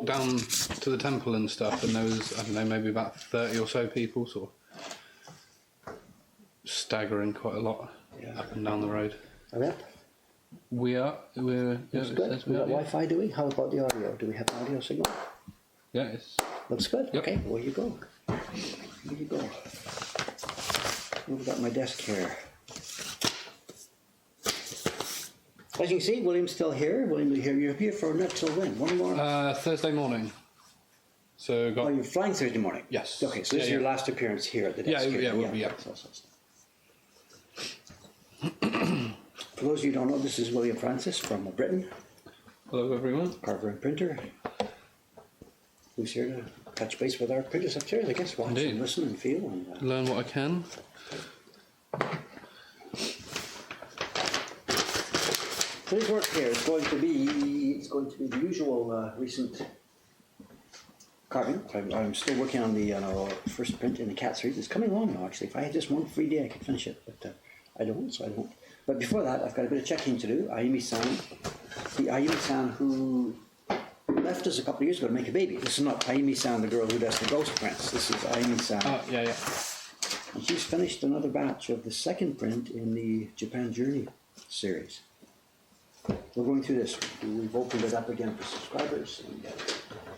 down to the temple and stuff, and there was, I don't know, maybe about 30 or so people sort of staggering quite a lot up and down the road. Are we up? We are. Looks good. We got Wi-Fi, do we? How about the audio? Do we have an audio signal? Yeah, it's... Looks good. Yep. Okay, where you go? Where you go? We've got my desk here. As you can see, William's still here. William, you're here for not till when? One more? Thursday morning. So got... Oh, you're flying Thursday morning? Yes. Okay, so this is your last appearance here at the desk. Yeah, we'll be, For those of you who don't know, this is William Francis from Britain. Hello, everyone. Carver and printer. Who's here to touch base with our printers upstairs, I guess. Watch and listen and feel. And, learn what I can. Today's work here is going to be the usual recent carving. I'm still working on the first print in the cat series. It's coming along now, actually. If I had just one free day, I could finish it, but I don't, so I don't. But before that, I've got a bit of checking to do. Ayumi-san, the Ayumi-san who left us a couple of years ago to make a baby. This is not Ayumi-san, the girl who does the ghost prints. This is Ayumi-san. Yeah. And she's finished another batch of the second print in the Japan Journey series. We're going through this. We've opened it up again for subscribers, and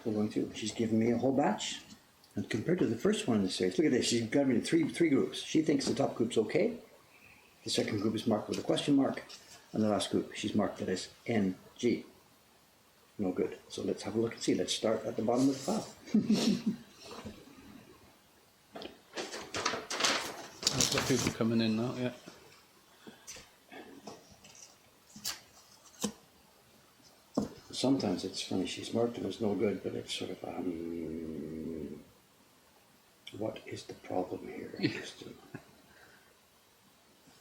we're going through. She's given me a whole batch, and compared to the first one in the series, look at this. She's got me to three groups. She thinks the top group's okay. The second group is marked with a question mark, and the last group she's marked it as NG. No good. So let's have a look and see. Let's start at the bottom of the file. I've got people coming in now, yeah. Sometimes it's funny, she's marked it as no good, but it's sort of, what is the problem here?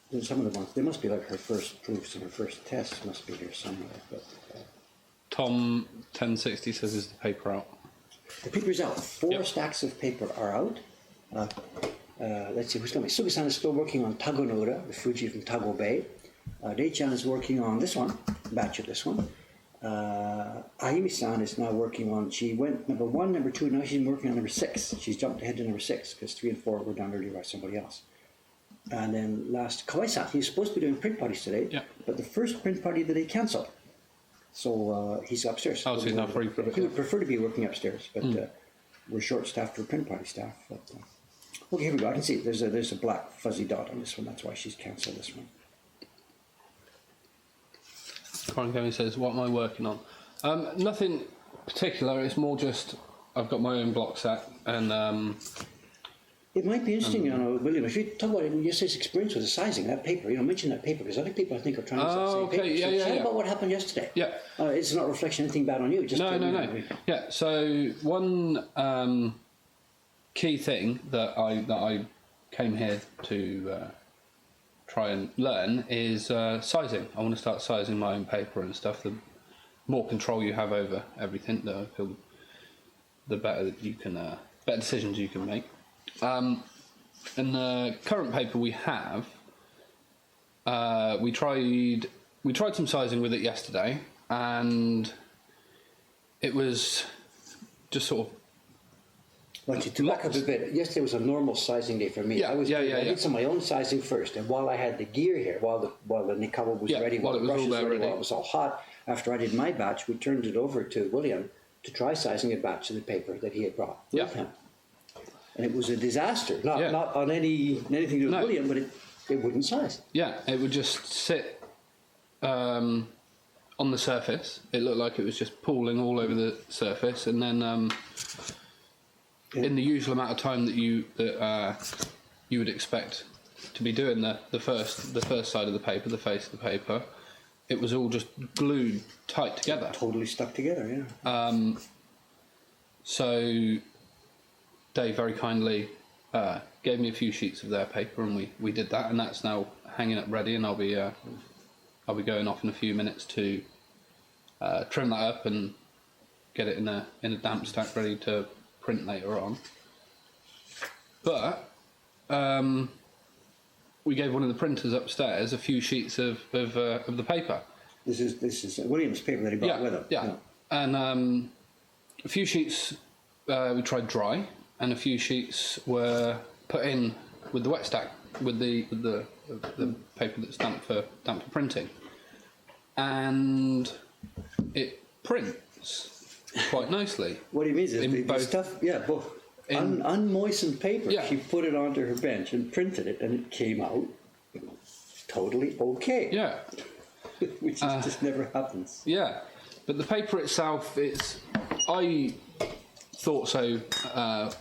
There's some of the ones, they must be like her first proofs and her first tests must be here somewhere. But Tom 1060 says, is the paper out? The paper's out. Four stacks of paper are out. Let's see, who's going to be? Suga-san is still working on Tagonora, the Fuji from Tago Bay. Dei-chan is working on this one, batch of this one. Ayumi-san is now working on, she went number 1, number 2, now she's working on number 6. She's jumped ahead to number 6 because 3 and 4 were done earlier by somebody else. And then last, Kawai-san, he's supposed to be doing print parties today, but the first print party that he cancelled. So he's upstairs. Oh, so he's not free for it. He would prefer to be working upstairs, but we're short-staffed for print party staff. But, okay, here we go. I can see there's a black fuzzy dot on this one. That's why she's cancelled this one. Corin Gomez says, what am I working on? Nothing particular, it's more just, I've got my own block set, and... it might be interesting, William, if you talk about yesterday's experience with the sizing, that paper, mention that paper, because other people, I think, are trying to start saying paper. Tell about what happened yesterday. Yeah. It's not a reflection of anything bad on you. Just No. Yeah, so one key thing that I came here to try and learn is sizing. I want to start sizing my own paper and stuff. The more control you have over everything, the better that you can, better decisions you can make. And the current paper we have, we tried some sizing with it yesterday, and it was just sort of. Well, to back up a bit, yesterday was a normal sizing day for me. I did some of my own sizing first, and while I had the gear here, while the Nikkawa was ready, while the brushes was ready, while it was all hot, after I did my batch, we turned it over to William to try sizing a batch of the paper that he had brought with him. And it was a disaster, not on anything to do with William, but it wouldn't size. Yeah, it would just sit on the surface. It looked like it was just pooling all over the surface, and then in the usual amount of time that you would expect to be doing the first side of the paper, the face of the paper, it was all just glued tight together. Totally stuck together, yeah. So Dave very kindly gave me a few sheets of their paper, and we did that, and that's now hanging up ready, and I'll be going off in a few minutes to trim that up and get it in a damp stack ready to print later on. But we gave one of the printers upstairs a few sheets of the paper. This is William's paper that he brought with him. Yeah. And a few sheets we tried dry, and a few sheets were put in with the wet stack with the paper that's damp for printing, and it prints quite nicely. What do you mean? Is In the both- stuff? Yeah, both. Unmoistened paper. Yeah. She put it onto her bench and printed it, and it came out totally okay. Yeah, Which just never happens. yeah. But the paper itself, I thought so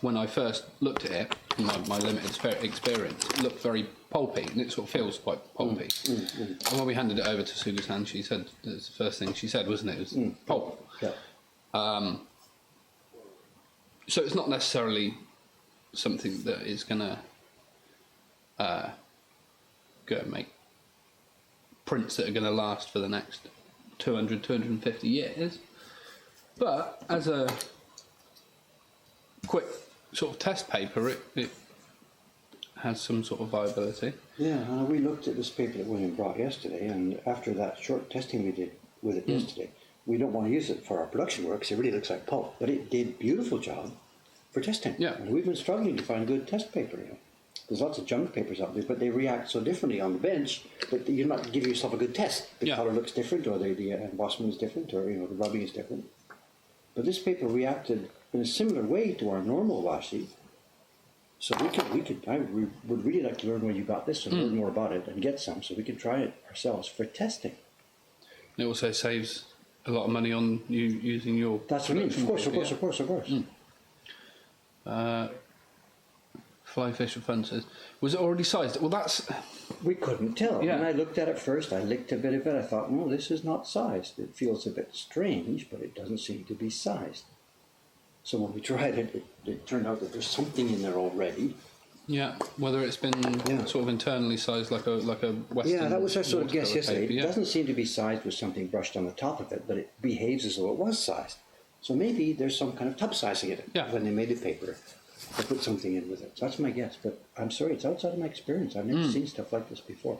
when I first looked at it, in my limited experience, it looked very pulpy, and it sort of feels quite pulpy. And when we handed it over to Sulu's hand, she said, it was the first thing she said, wasn't it? It was pulp. Yeah. So it's not necessarily something that is going to go and make prints that are going to last for the next 200, 250 years. But as a quick sort of test paper, it has some sort of viability. Yeah, we looked at this paper that William brought yesterday, and after that short testing we did with it yesterday, we don't want to use it for our production work because it really looks like pulp, but it did a beautiful job for testing. Yeah. And we've been struggling to find good test paper. There's lots of junk papers out there, but they react so differently on the bench that you're not giving yourself a good test. The color looks different, or the embossment is different, or the rubbing is different. But this paper reacted in a similar way to our normal washi. So I would really like to learn where you got this and learn more about it and get some so we can try it ourselves for testing. It also saves a lot of money on you using your. That's what I mean. Of course. Fly Fisher Fun says, was it already sized? Well, that's. We couldn't tell. Yeah. When I looked at it first, I licked a bit of it. I thought, no, this is not sized. It feels a bit strange, but it doesn't seem to be sized. So when we tried it, it turned out that there's something in there already. Yeah, whether it's been sort of internally sized like a Western. Yeah, that was our sort of guess yesterday. Paper, It doesn't seem to be sized with something brushed on the top of it, but it behaves as though it was sized. So maybe there's some kind of tub sizing in it when they made the paper. They put something in with it. So that's my guess. But I'm sorry, it's outside of my experience. I've never seen stuff like this before.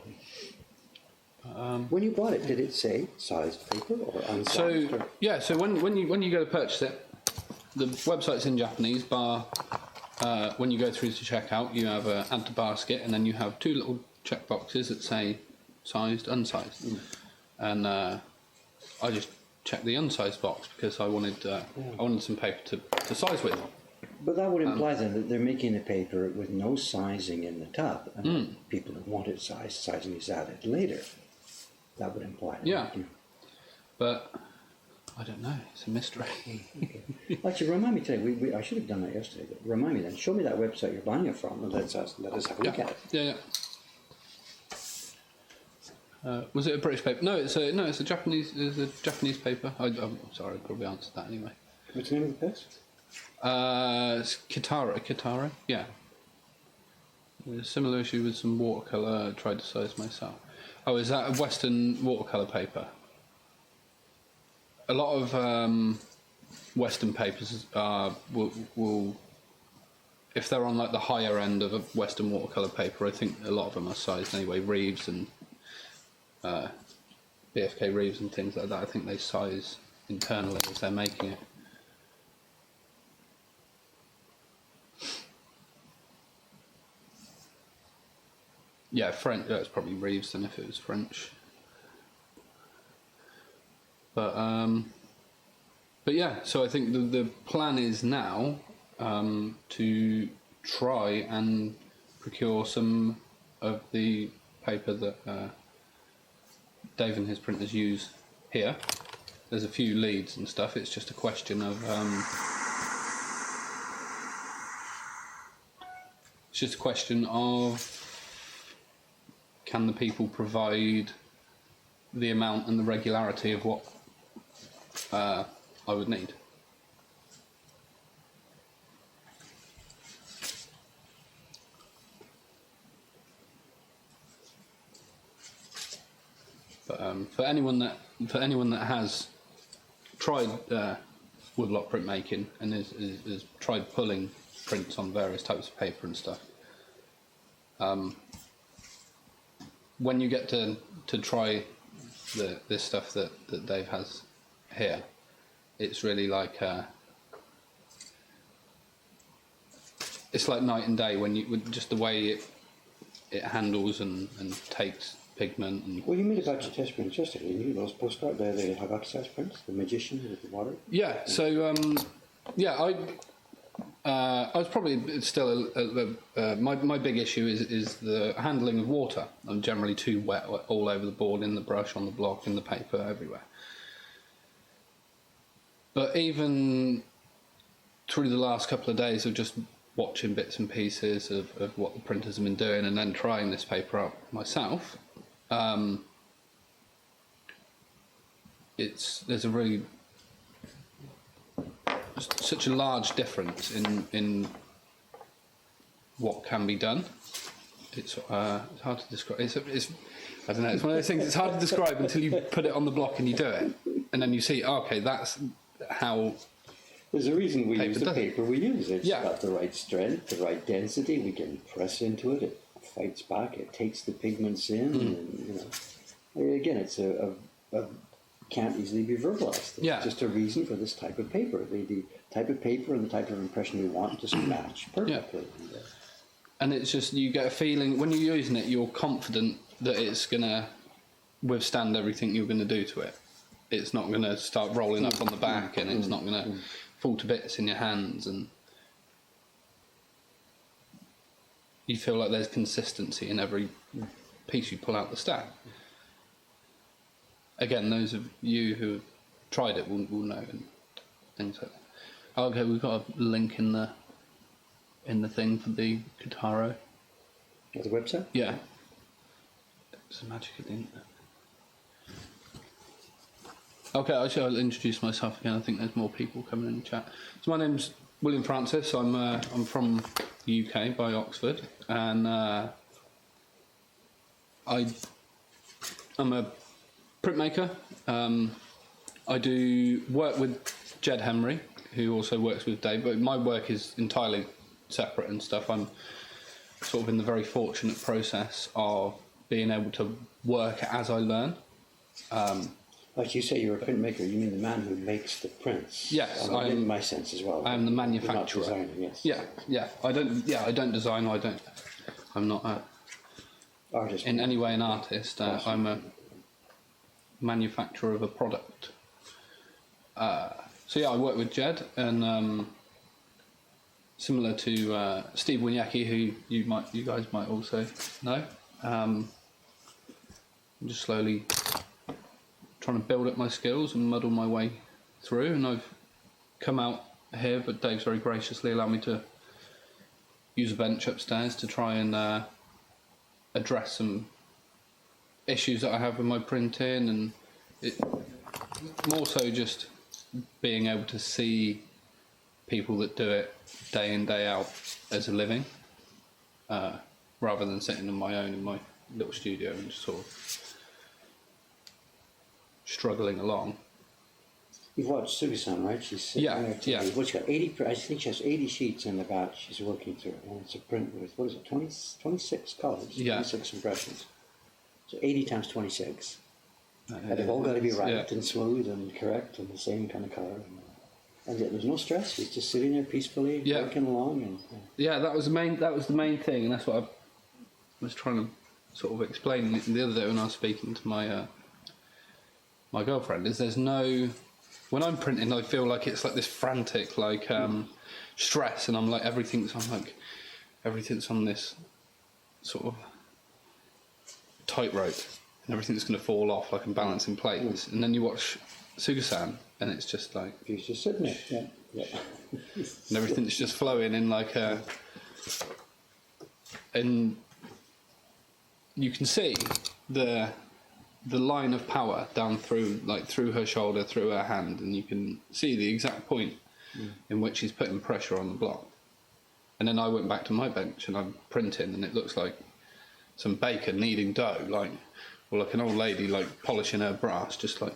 When you bought it, did it say sized paper or unsized? So yeah, so when you go to purchase it, the website's in Japanese. Bar when you go through to checkout, you have a add to basket, and then you have two little check boxes that say sized, unsized, and I just checked the unsized box because I wanted some paper to size with. But that would imply then that they're making the paper with no sizing in the tub, and people who want it sized, sizing is added later. That would imply. Yeah. But I don't know. It's a mystery. Actually, remind me today. I should have done that yesterday. But remind me then. Show me that website you're buying it from, and let us have a look at it. Yeah. Was it a British paper? No, it's a Japanese. It's a Japanese paper. I'm sorry, I probably answered that anyway. What's the name of the place? It's Kitara. Yeah. A similar issue with some watercolour. I tried to size myself. Oh, is that a Western watercolour paper? A lot of Western papers will, if they're on like the higher end of a Western watercolour paper, I think a lot of them are sized anyway. Reeves and BFK Reeves and things like that. I think they size internally as they're making it. Yeah, French. Yeah, it's probably Reeves then if it was French. But yeah. So I think the plan is now to try and procure some of the paper that Dave and his printers use here. There's a few leads and stuff. It's just a question of can the people provide the amount and the regularity of what I would need. But for anyone that has tried woodblock printmaking and has tried pulling prints on various types of paper and stuff, when you get to try this stuff that Dave has here, it's really like it's like night and day when you with just the way it handles and takes pigment. And Well, you made a batch of test prints yesterday, didn't you? Those postcard, the hypoxized prints, the magician with the water. yeah. So I was probably still my big issue is the handling of water. I'm generally too wet all over the board, in the brush, on the block, in the paper, everywhere. But even through the last couple of days of just watching bits and pieces of what the printers have been doing, and then trying this paper up myself, there's a really such a large difference in what can be done. It's hard to describe. It's I don't know. It's one of those things. It's hard to describe until you put it on the block and you do it, and then you see, okay, that's how. There's a reason we use the paper we use. It's Yeah. got the right strength, the right density. We can press into it. It fights back. It takes the pigments in. And, again, it's a can't easily be verbalized. It's just a reason for this type of paper. The type of paper and the type of impression we want just match perfectly. Yeah. And it's just, you get a feeling when you're using it, you're confident that it's gonna withstand everything you're going to do to it. It's not going to start rolling up on the back, and it's not going to fall to bits in your hands, and you feel like there's consistency in every piece you pull out the stack. Again, those of you who have tried it will know, and things like that. Okay, we've got a link in the thing for the Kataro. At the website? Yeah. It's a magic at the end there. Okay, I'll introduce myself again. I think there's more people coming in the chat. So my name's William Francis. I'm from the UK, by Oxford, and I'm a printmaker. I do work with Jed Henry, who also works with Dave, but my work is entirely separate and stuff. I'm sort of in the very fortunate process of being able to work as I learn. Like you say, you're a printmaker. You mean the man who makes the prints? Yes, in my sense as well. I am the manufacturer. You're not designer, yes. Yeah. I don't design. I'm not Artist. in any way an artist. I'm a manufacturer of a product. So yeah, I work with Jed, and similar to Steve Winiecki, who you guys might also know. I'm just slowly trying to build up my skills and muddle my way through, and I've come out here, but Dave's very graciously allowed me to use a bench upstairs to try and address some issues that I have with my printing, and it more so just being able to see people that do it day in, day out as a living, rather than sitting on my own in my little studio and just sort of struggling along. You've watched Sugi-san, right? She's sitting there. Yeah. What's she got? 80. I think she has 80 sheets in the batch she's working through, and it's a print with 26 colors, 26 impressions. So 80 times 26. And they've all got to be right and smooth and correct and the same kind of color. And yet there's no stress. She's just sitting there peacefully working along. And that was the main thing, and that's what I was trying to sort of explain the other day when I was speaking to my girlfriend. Is there's no, when I'm printing, I feel like it's like this frantic stress, and I'm like everything's on this sort of tightrope, and everything's going to fall off like I'm balancing plates. And then you watch Sugi-san, and it's just like he's just sitting there, and everything's just flowing in like a, and you can see the line of power down through her shoulder, through her hand, and you can see the exact point in which she's putting pressure on the block. And then I went back to my bench and I'm printing, and it looks like some baker kneading dough, like an old lady like polishing her brass, just like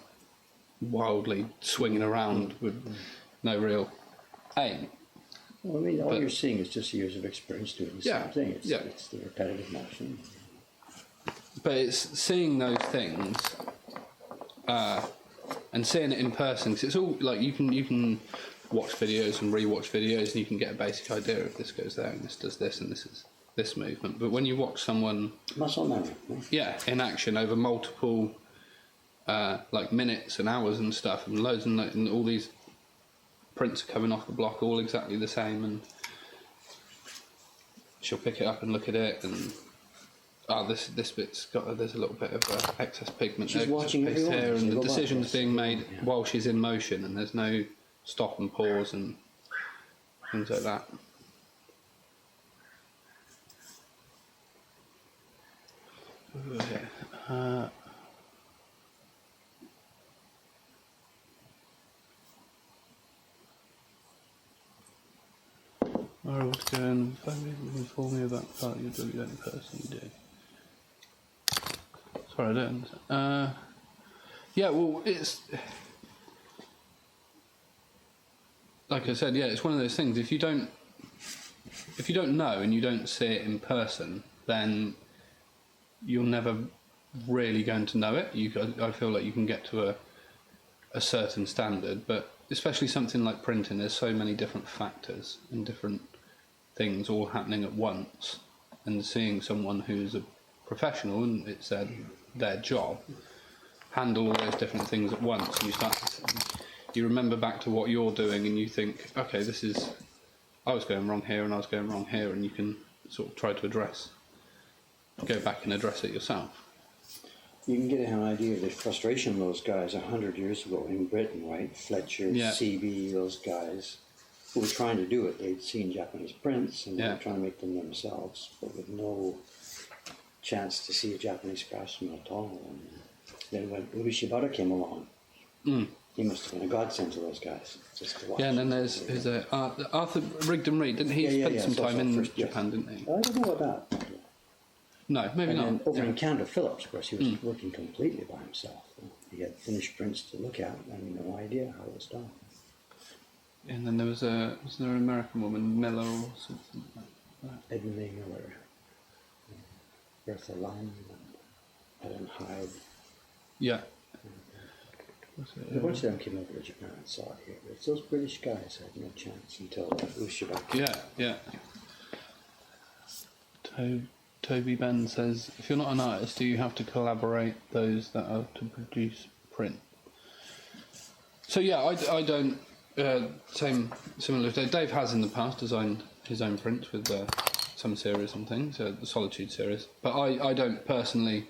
wildly swinging around with no real aim. Well, I mean, all you're seeing is just years of experience doing the same thing. It's the repetitive motion. But it's seeing those things and seeing it in person, because it's all like you can watch videos and rewatch videos, and you can get a basic idea of this goes there and this does this and this is this movement. But when you watch someone, muscle memory. yeah, in action over multiple like minutes and hours and stuff, and loads and all these prints are coming off the block all exactly the same, and she'll pick it up and look at it and this bit's got there's a little bit of excess pigment. She's watching everyone here, and the by, decision's yes. being made while she's in motion, and there's no stop and pause and things like that. Okay. Alright, what's going on? Inform me about part of your job you don't personally do. Sorry, I don't. Yeah, well, it's like I said. Yeah, it's one of those things. If you don't know and you don't see it in person, then you're never really going to know it. I feel like you can get to a certain standard, but especially something like printing, there's so many different factors and different things all happening at once, and seeing someone who's a professional and it's their job handle all those different things at once, and you remember back to what you're doing and you think, okay, I was going wrong here and I was going wrong here, and you can sort of try to go back and address it yourself. You can get an idea of the frustration of those guys 100 years ago in Britain, right? Fletcher, CB, those guys who were trying to do it. They'd seen Japanese prints and they were trying to make them themselves, but with no chance to see a Japanese craftsman at all. And then when Urishibara came along, he must have been a godsend to those guys, just to watch. Yeah, and then there's Arthur Rigdon Reed, didn't he? Spend some time in Japan, didn't he? I don't know about that. No, maybe not. And over in Canada, Phillips, of course, he was working completely by himself. He had finished prints to look at, and no idea how it was done. And then was there an American woman, Miller or something like that? Edmund A. Miller, Bertha Lyon, Helen Hyde. Yeah. A bunch of them came over to Japan and saw it here. But those British guys had no chance until Ushibaki. Yeah. Toby Ben says, if you're not an artist, do you have to collaborate those that are to produce print? So yeah, I don't. Similar to Dave has in the past designed his own prints with some series and things, the Solitude series. But I don't personally.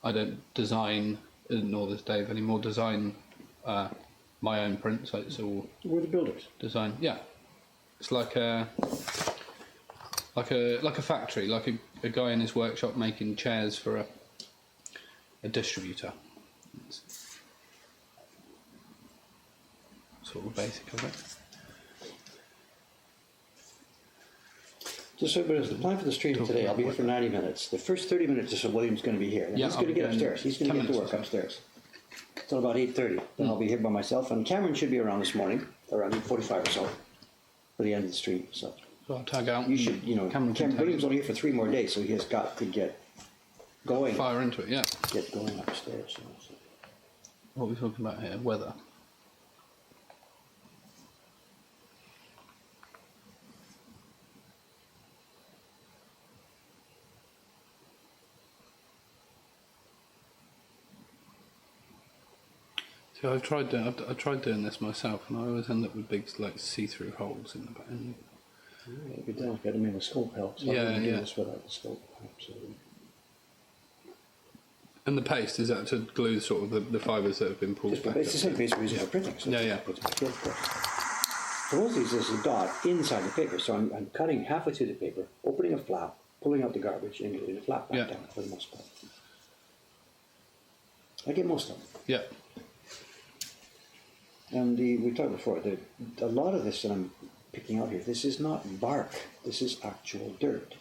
I don't design, nor does Dave anymore design my own prints. It's all We're the builders. Design. Yeah, it's like a factory, like a guy in his workshop making chairs for a distributor. It's sort of basic of it. Just so everybody knows, the plan for the stream today, I'll be here for 90 minutes. The first 30 minutes is so William's going to be here. He's going to get upstairs. He's going to get to work upstairs. Until about 8:30. Then I'll be here by myself. And Cameron should be around this morning, around 8:45 or so, for the end of the stream. So I'll tag out. you should, Cameron William's only here for 3 more days, so he has got to get going. Fire into it, yeah. Get going upstairs. So. What are we talking about here? Weather. See, I tried doing this myself, and I always end up with big, like, see-through holes in the back. It'd be delicate. I mean, the scope helps. I wouldn't do this without the scope, absolutely. And the paste, is that to glue sort of the fibres that have been pulled back? It's the same paste we're using for printing. So Yeah. For most of these, there's a dot inside the paper, so I'm cutting halfway through the paper, opening a flap, pulling out the garbage, and gluing the flap back down for the most part. I get most of them. Yeah. And we talked before, a lot of this that I'm picking out here, this is not bark, this is actual dirt.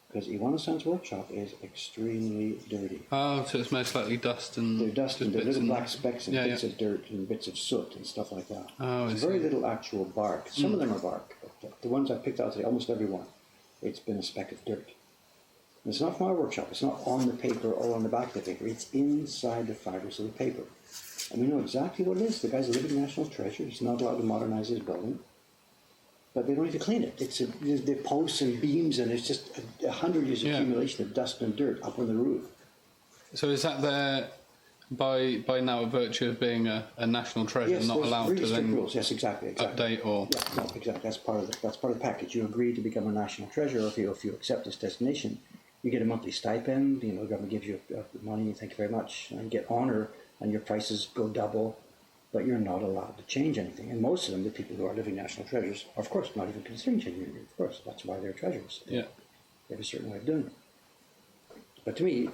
Because Iwano-san's workshop is extremely dirty. Oh, so it's most likely dust and... They're dust and little black specks and bits yeah. of dirt and bits of soot and stuff like that. Oh, There's very little actual bark. Some of them are bark, but the ones I picked out today, almost every one, it's been a speck of dirt. And it's not from our workshop, it's not on the paper or on the back of the paper, it's inside the fibers of the paper. And we know exactly what it is. The guy's a living national treasure. He's not allowed to modernize his building. But they don't even clean it. The posts and beams, and it's just a 100 years accumulation of dust and dirt up on the roof. So is that there by now a virtue of being a national treasure, Yes, not there's allowed really to strict then rules. Yes, exactly. update or? Yeah, no, exactly. That's part of the package. You agree to become a national treasure, or if you accept this designation, you get a monthly stipend. You know, the government gives you money. Thank you very much, and you get honor, and your prices go double. But you're not allowed to change anything. And most of them, the people who are living national treasures, are of course not even considering changing anything. Of course, that's why they're treasures. Yeah. They have a certain way of doing it. But to me,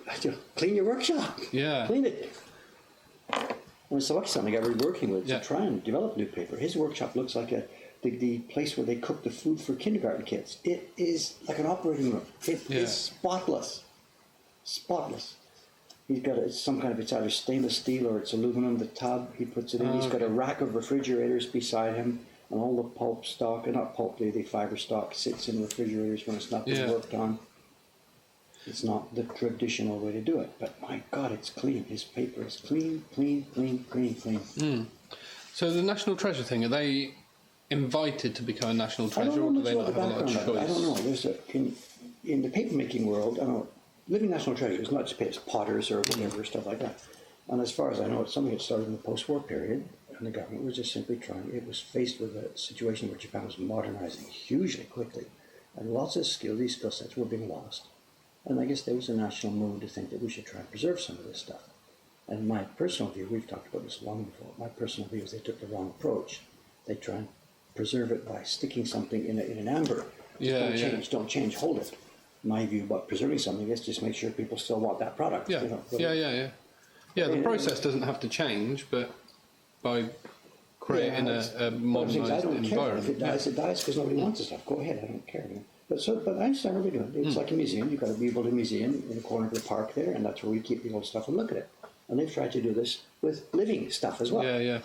clean your workshop. Yeah. Clean it. When it's lucky something I was working with Yeah. to try and develop new paper. His workshop looks like the place where they cook the food for kindergarten kids. It is like an operating room. It is spotless. Spotless. He's got some kind of, it's either stainless steel or it's aluminum, the tub he puts it in. He's got a rack of refrigerators beside him, and all the pulp stock, not pulp, the fiber stock sits in refrigerators when it's not being worked on. It's not the traditional way to do it, but my God, it's clean. His paper is clean, clean, clean, clean, clean. Mm. So the national treasure thing, are they invited to become a national treasure, or do they not have a lot of choice? I don't know. There's in the paper making world, I don't know. Living national treasure is not just potters or whatever, stuff like that. And as far as I know, it's something that started in the post-war period, and the government was just simply trying. It was faced with a situation where Japan was modernizing hugely quickly, and lots of these skill sets were being lost. And I guess there was a national mood to think that we should try and preserve some of this stuff. And my personal view, we've talked about this long before, my personal view is they took the wrong approach. They try and preserve it by sticking something in an amber. Don't change, hold it. My view about preserving something is just make sure people still want that product. Yeah, you know, Yeah, the process doesn't have to change, but by creating a modernised environment. Care. If it dies, it dies because nobody wants the stuff. Go ahead, I don't care. But I understand what we're doing. It's like a museum. You've got a beautiful museum in the corner of the park there, and that's where we keep the old stuff and look at it. And they've tried to do this with living stuff as well. Yeah.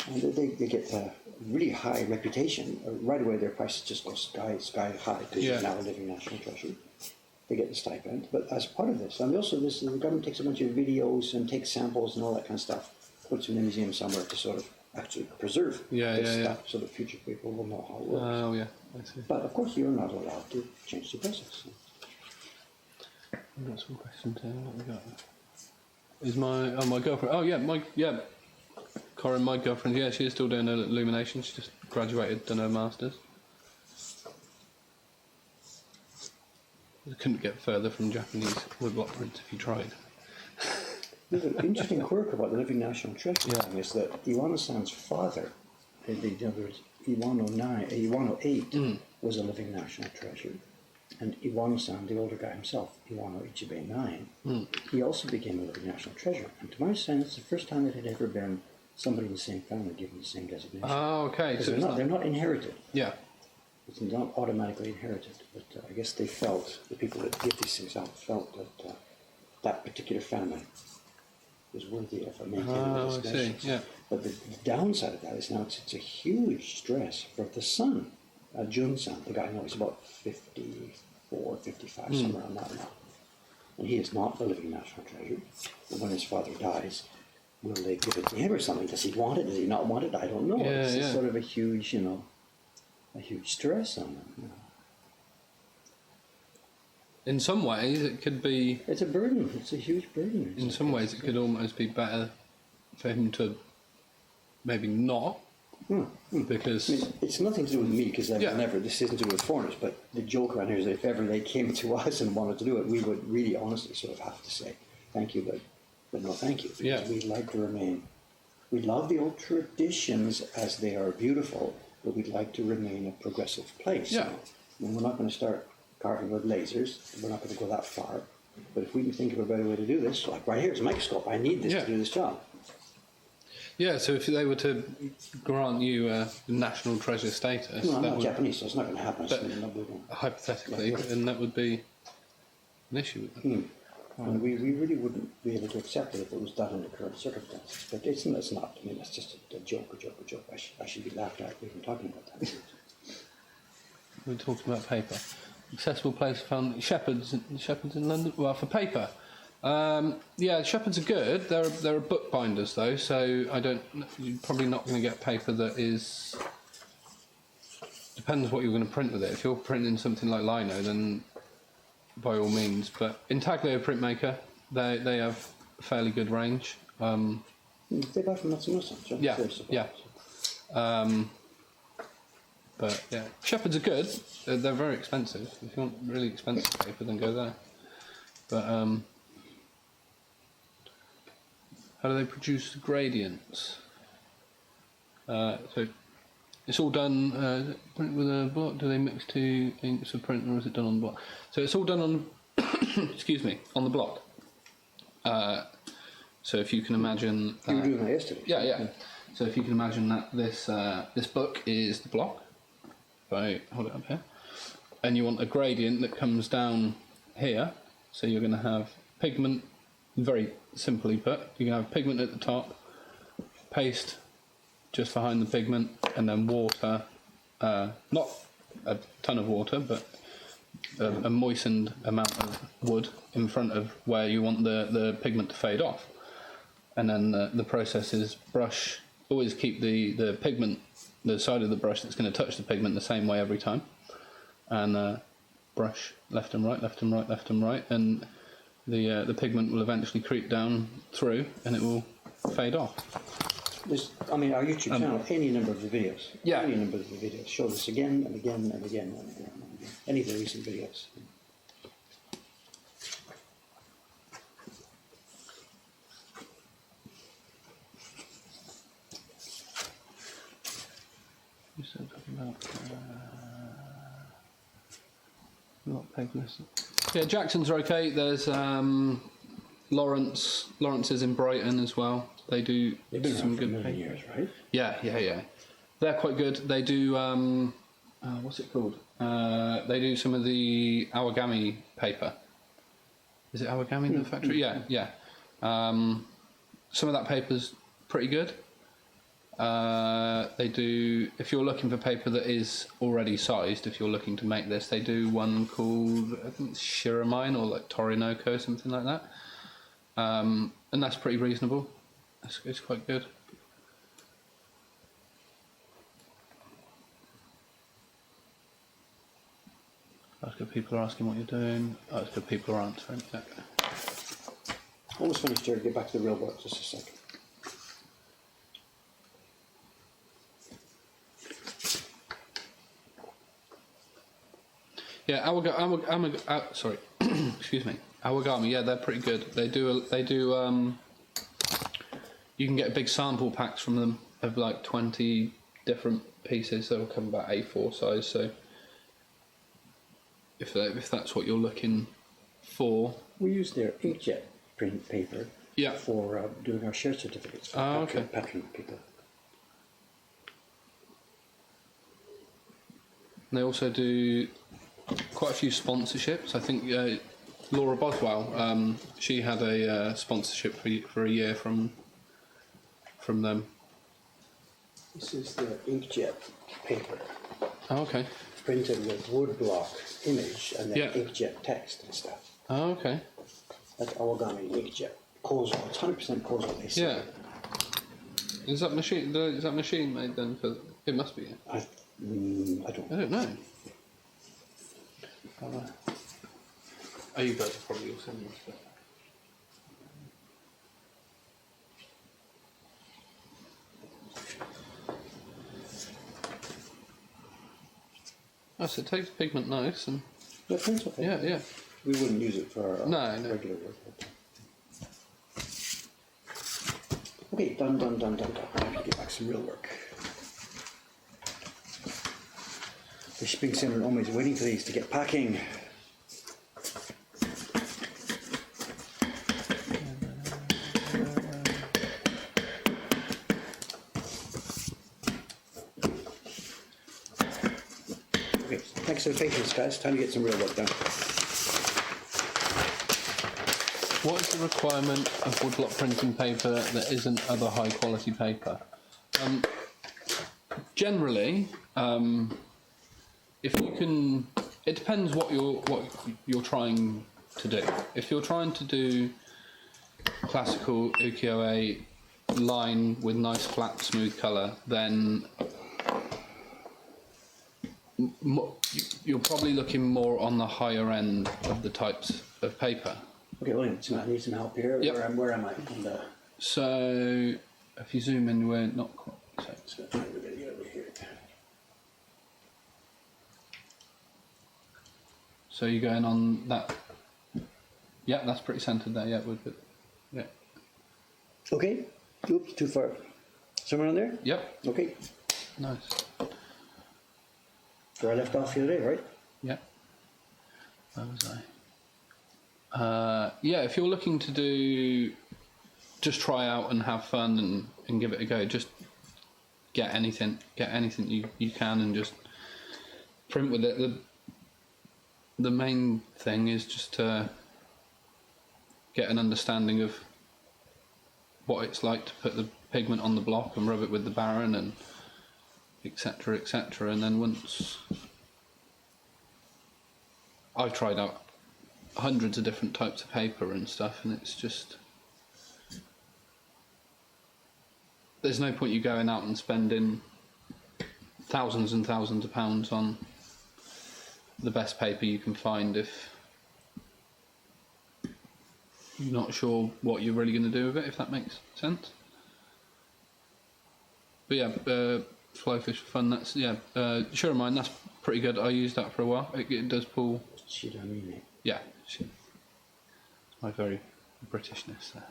And they get a really high reputation. Right away, their prices just go sky high because you're now a living national treasure. They get the stipend. But as part of this, and also the government takes a bunch of videos and takes samples and all that kind of stuff, puts them in a museum somewhere to sort of actually preserve this stuff so that future people will know how it works. Oh, yeah, I see. But of course, you're not allowed to change the process. I've got some questions here. What we got? Is my girlfriend? Oh yeah, Corinne, my girlfriend. Yeah, she is still doing her illumination. She just graduated, done her masters. You couldn't get further from Japanese woodblock prints if you tried. There's an interesting quirk about the living national treasure thing is that Iwano-san's father, in other words, Iwano 8, was a living national treasure. And Iwano-san, the older guy himself, Iwano Ichibei 9, he also became a living national treasure. And to my understanding, it's the first time that it had ever been somebody in the same family given the same designation. Oh, okay. So they're not inherited. Yeah. It's not automatically inherited. But I guess they felt, the people that give these things out felt that that particular family was worthy of maintaining the designation. I see. Yeah. But the downside of that is now it's a huge stress for the son, Jun-san, the guy I know is about 54, 55, somewhere around that now. And he is not a living national treasure. But when his father dies, will they give it to him or something? Does he want it? Does he not want it? I don't know. It's sort of a huge, a huge stress on him. In some ways, it could be. It's a burden. It's a huge burden. In some ways, it could almost be better for him to maybe not. Because I mean, it's nothing to do with me because this isn't to do with foreigners, but the joke around here is that if ever they came to us and wanted to do it, we would really honestly sort of have to say thank you, but no thank you, because we'd like to remain. We love the old traditions as they are beautiful, but we'd like to remain a progressive place. Yeah. And we're not going to start carving with lasers. We're not going to go that far. But if we can think of a better way to do this, like right here, it's a microscope. I need this to do this job. Yeah, so if they were to grant you a national treasure status... No, I'm not Japanese, so it's not going to happen. Hypothetically, then that would be an issue with them. And we really wouldn't be able to accept it if it was done in the current circumstances. But it's not. I mean, it's just a joke. I should be laughed at even talking about that. We're talking about paper. Accessible place found Shepherds in London. Well, for paper, Yeah, Shepherds are good. They're book binders though, so you're probably not going to get paper that is. Depends what you're going to print with it. If you're printing something like lino, then by all means. But Intaglio Printmaker, they have a fairly good range. They buy from Matsumoto, right? Yeah, yeah. But yeah, Shepherds are good. They're very expensive. If you want really expensive paper, then go there. But how do they produce the gradients? So it's all done print with a block. Do they mix two inks of print, or is it done on the block? So it's all done on, excuse me, on the block. So if you can imagine, You were doing that yesterday. yeah, yeah. So if you can imagine that this book is the block. If I hold it up here, and you want a gradient that comes down here. So you're going to have pigment, very simply put, you're going to have pigment at the top, paste just behind the pigment, and then water, not a ton of water, but a moistened amount of wood in front of where you want the pigment to fade off. And then the process is brush, always keep the pigment, the side of the brush that's going to touch the pigment the same way every time. And brush left and right, left and right, left and right, and the pigment will eventually creep down through, and it will fade off. Our YouTube channel, any number of the videos. Yeah. Any number of the videos show this again and again and again and again and again. Any of the recent videos. You said something about not paperless. Yeah, Jacksons are okay. There's Lawrence is in Brighton as well. They do They've been some around for good a million paper. years, right? Yeah. They're quite good. They do what's it called? They do some of the origami paper. Is it origami the factory? Yeah. Some of that paper's pretty good. They do, if you're looking for paper that is already sized, if you're looking to make this, they do one called, I think it's Shiramine or like Torinoko, something like that. And that's pretty reasonable. It's quite good. That's good. People are asking what you're doing. That's good. People are answering. Yeah. Almost finished here. Get back to the real work just a second. Yeah, sorry, excuse me. Origami, yeah, they're pretty good. They do. You can get big sample packs from them of like 20 different pieces. They'll come about A4 size. So if that's what you're looking for, We use their inkjet print paper for doing our share certificates for patron people. And they also do quite a few sponsorships. I think Laura Boswell, she had a sponsorship for a year from them. This is the inkjet paper. Oh, okay. Printed with woodblock image and then inkjet text and stuff. Oh, okay. That's origami inkjet. Kozo. It's 100% Kozo, they say. Yeah. Is that machine made then? It must be. I don't know. Oh, you guys are probably all similar. Oh, so it takes pigment nice and. The pencil paper. Yeah. We wouldn't use it for our No. regular work. Okay, done. I have to get back some real work. The shipping centre always waiting for these to get packing. Okay, thanks for the patience, guys. Time to get some real work done. What is the requirement of woodblock printing paper that isn't other high quality paper? Generally, if you can, it depends what you're trying to do. If you're trying to do classical ukiyo-e line with nice flat smooth colour, then you're probably looking more on the higher end of the types of paper. Okay, William, I need some help here. Yep. Where am I? So if you zoom in, we're not quite. So trying to get over here. So you're going on that. Yeah, that's pretty centered there. Yeah, yeah. Okay. Oops, too far. Somewhere on there? Yep. Okay. Nice. Where I left off the other day, right? Yeah. Where was I? Yeah, if you're looking to do, just try out and have fun and give it a go. Just get anything you can and just print with it. The main thing is just to get an understanding of what it's like to put the pigment on the block and rub it with the Baron and etc, and then once I've tried out hundreds of different types of paper and stuff, and it's just, there's no point you going out and spending thousands and thousands of pounds on the best paper you can find if you're not sure what you're really going to do with it, if that makes sense. But yeah, Flowfish for fun, that's, yeah, sure of mine, that's pretty good. I used that for a while. It does pull. Shit on me, mate. Yeah, it's my very Britishness there.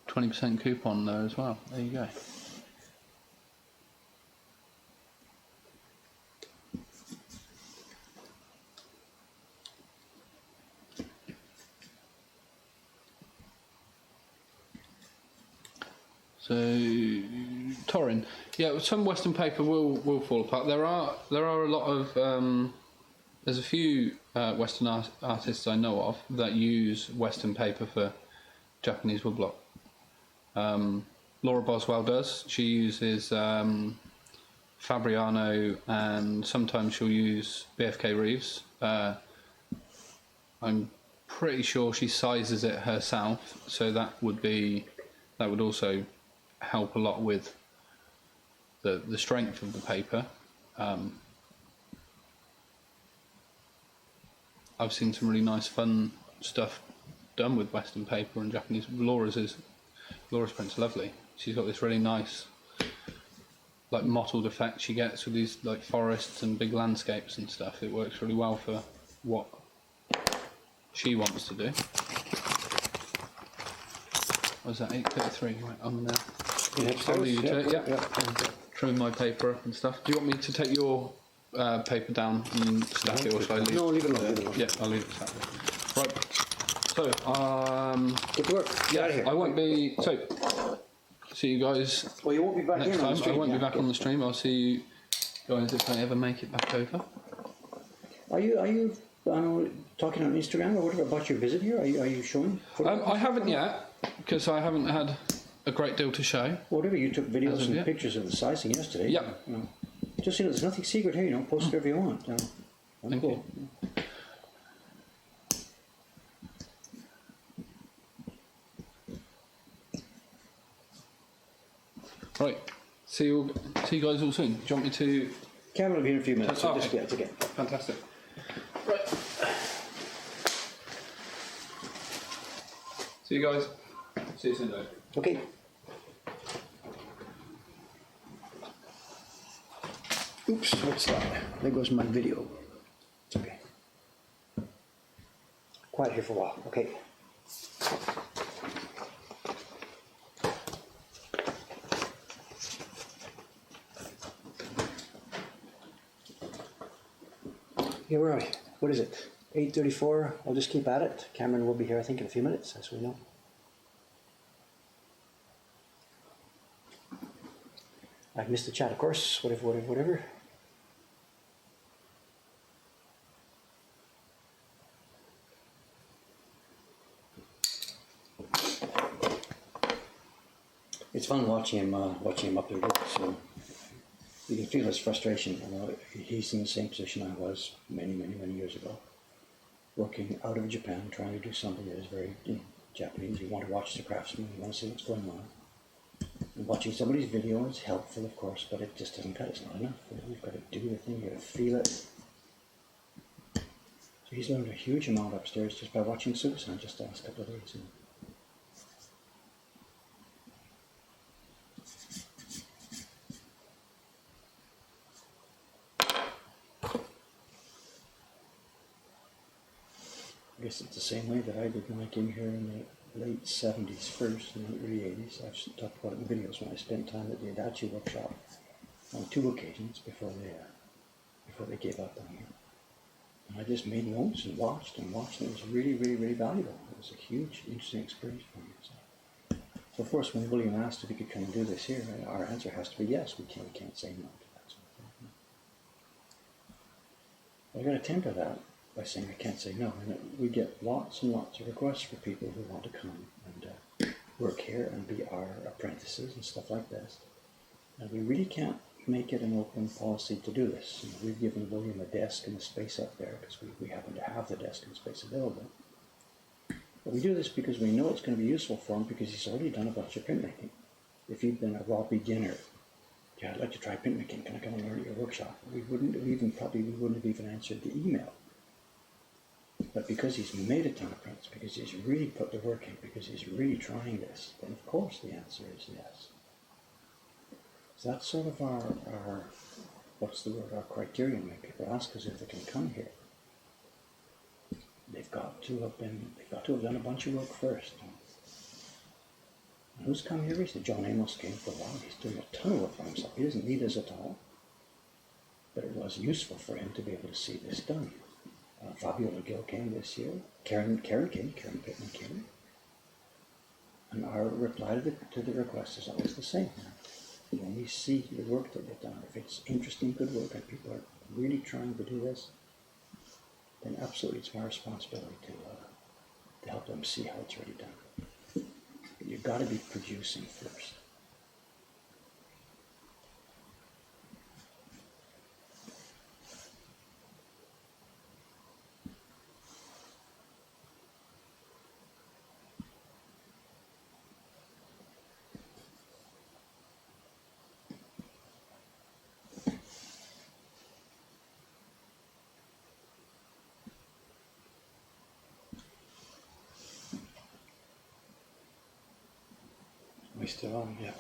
20% coupon there as well. There you go. So Torin, yeah, some Western paper will fall apart. There are a lot of there's a few Western artists I know of that use Western paper for Japanese woodblock. Laura Boswell does. She uses Fabriano, and sometimes she'll use BFK Reeves. I'm pretty sure she sizes it herself, so that would also help a lot with the strength of the paper. I've seen some really nice fun stuff done with Western paper and Japanese. Laura's print's lovely. She's got this really nice like mottled effect she gets with these like forests and big landscapes and stuff. It works really well for what she wants to do. Was that 8:33? Right on there. I'll leave you to it. Yeah. Trim my paper up and stuff. Do you want me to take your paper down and stack it, or shall I leave? No, leave it alone. Yeah, I'll leave it stacked. Right. So, get to work. Get out of here. I won't be. So, see you guys. Well, you won't be back next in time. on the stream. I won't be back on the stream. I'll see you guys if I ever make it back over. Are you talking on Instagram or whatever about your visit here? Are you showing? I haven't yet because I haven't had a great deal to show. Whatever, you took videos and pictures of the sizing yesterday. Yeah. Just there's nothing secret here. Post whatever you want. Thank you. Right. See you guys all soon. Do you want me to? Cameron will be in a few minutes. So Okay. just get it. Fantastic. Right. See you guys. See you soon, though. Okay. Oops, what's that? There goes my video. It's okay. Quiet here for a while. Okay. Okay, where are we? What is it? 8:34. I'll just keep at it. Cameron will be here, I think, in a few minutes, as we know. I've missed the chat, of course. Whatever. It's fun watching him up there. So You can feel his frustration. You know, he's in the same position I was many, many, many years ago, working out of Japan, trying to do something that is very, Japanese. You want to watch the craftsman, you want to see what's going on. And watching somebody's video is helpful, of course, but it just doesn't cut. It's not enough. You've got to do the thing. You've got to feel it. So he's learned a huge amount upstairs just by watching Susan just the last couple of days. I guess it's the same way that I did when I came here in the late 70s first and the early 80s. I've talked about it in videos when I spent time at the Adachi workshop on 2 occasions before they gave up on me. And I just made notes and watched, and it was really, really, really valuable. It was a huge, interesting experience for me. So of course, when William asked if he could come and do this here, our answer has to be yes. We can't say no to that sort of thing. I've got to temper that by saying I can't say no. And we get lots and lots of requests for people who want to come and work here and be our apprentices and stuff like this. And we really can't make it an open policy to do this. We've given William a desk and a space up there because we happen to have the desk and space available. But we do this because we know it's going to be useful for him because he's already done a bunch of printmaking. If he'd been a raw beginner, yeah, I'd like to try printmaking, can I come and learn at your workshop? We wouldn't have even answered the email. But because he's made a ton of prints, because he's really put the work in, because he's really trying this, then of course the answer is yes. So that's sort of our our criterion when people ask us if they can come here. They've got to have done a bunch of work first. And who's come here recently? John Amos came for a while. He's doing a ton of work for himself. He doesn't need us at all. But it was useful for him to be able to see this done. Fabiola Gill came this year. Karen Pittman came. And our reply to the request is always the same. When we see the work that they've done, if it's interesting, good work, and people are really trying to do this, then absolutely it's my responsibility to help them see how it's really done. But you've got to be producing first. We still on? Yeah.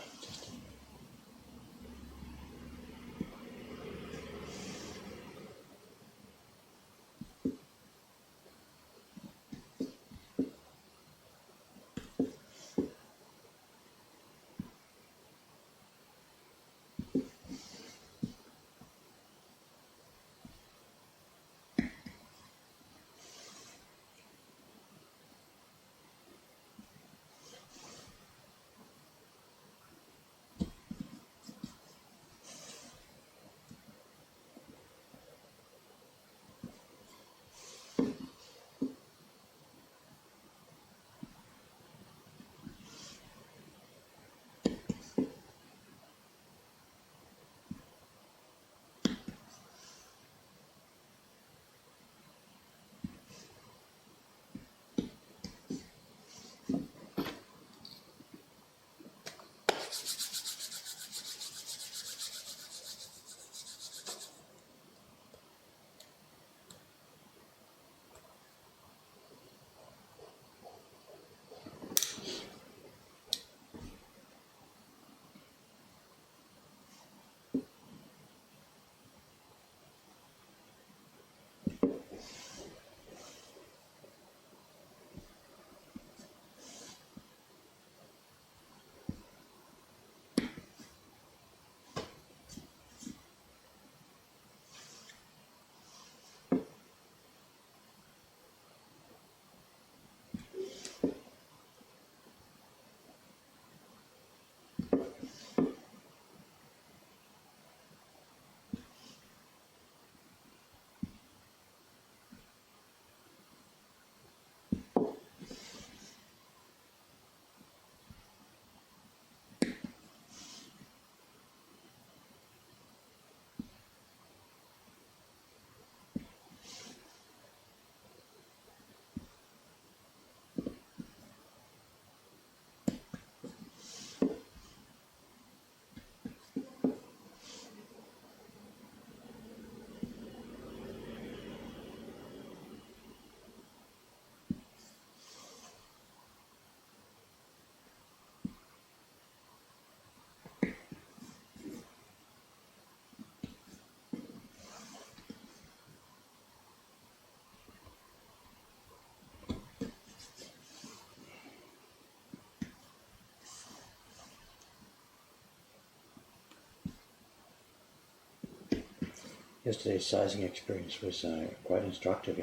Yesterday's sizing experience was quite instructive,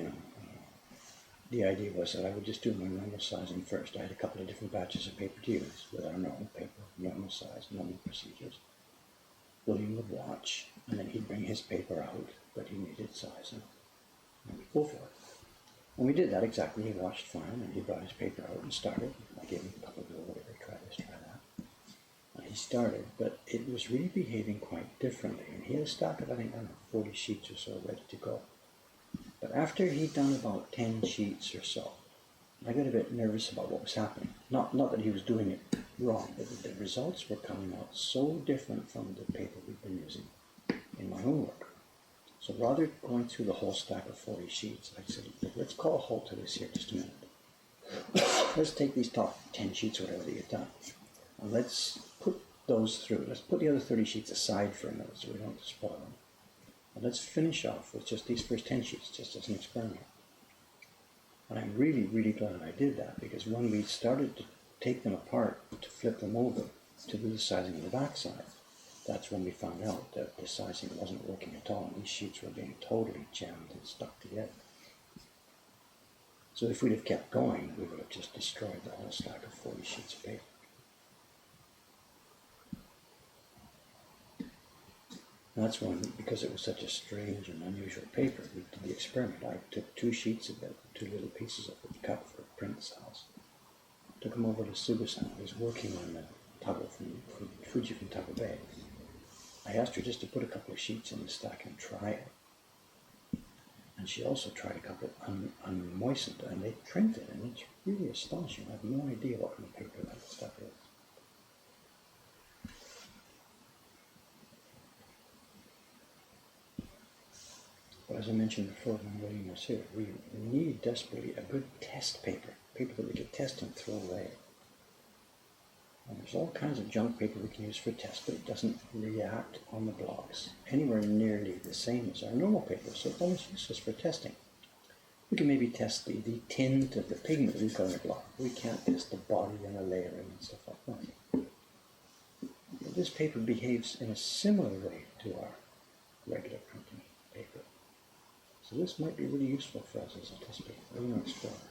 The idea was that I would just do my normal sizing first. I had a couple of different batches of paper to use with our normal paper, normal size, normal procedures. William would watch, and then he'd bring his paper out, but he needed sizing, and we'd go for it. And we did that exactly. He watched fine, and he brought his paper out and started. I gave him a couple of whatever, try this, try that. And he started, but it was really behaving quite differently. And he had a stack of, I think, 40 sheets or so ready to go. But after he'd done about 10 sheets or so, I got a bit nervous about what was happening. Not that he was doing it wrong, but the results were coming out so different from the paper we'd been using in my homework. So rather than going through the whole stack of 40 sheets, I said, let's call a halt to this here just a minute. Let's take these top 10 sheets or whatever that you've done, and let's put those through. Let's put the other 30 sheets aside for a minute so we don't spoil them. And let's finish off with just these first 10 sheets, just as an experiment. And I'm really, really glad I did that, because when we started to take them apart, to flip them over, to do the sizing on the back side, that's when we found out that the sizing wasn't working at all, and these sheets were being totally jammed and stuck together. So if we'd have kept going, we would have just destroyed the whole stack of 40 sheets of paper. And that's when, because it was such a strange and unusual paper, we did the experiment. I took 2 sheets of it, 2 little pieces of it, cut for print cells. Took them over to Subasan, who was working on the tuggle from Fuji from Tuggle Bay. I asked her just to put a couple of sheets in the stack and try it. And she also tried a couple unmoistened, and they printed, and it's really astonishing. I have no idea what kind of paper that stuff is. But as I mentioned before when William was here, we need desperately a good test paper that we can test and throw away. And there's all kinds of junk paper we can use for tests, but it doesn't react on the blocks anywhere nearly the same as our normal paper, so it's almost useless for testing. We can maybe test the tint of the pigment we've got on the block. We can't test the body and the layering and stuff like that. But this paper behaves in a similar way to our regular printing paper. So this might be really useful for us as a test paper. We're going to explore this.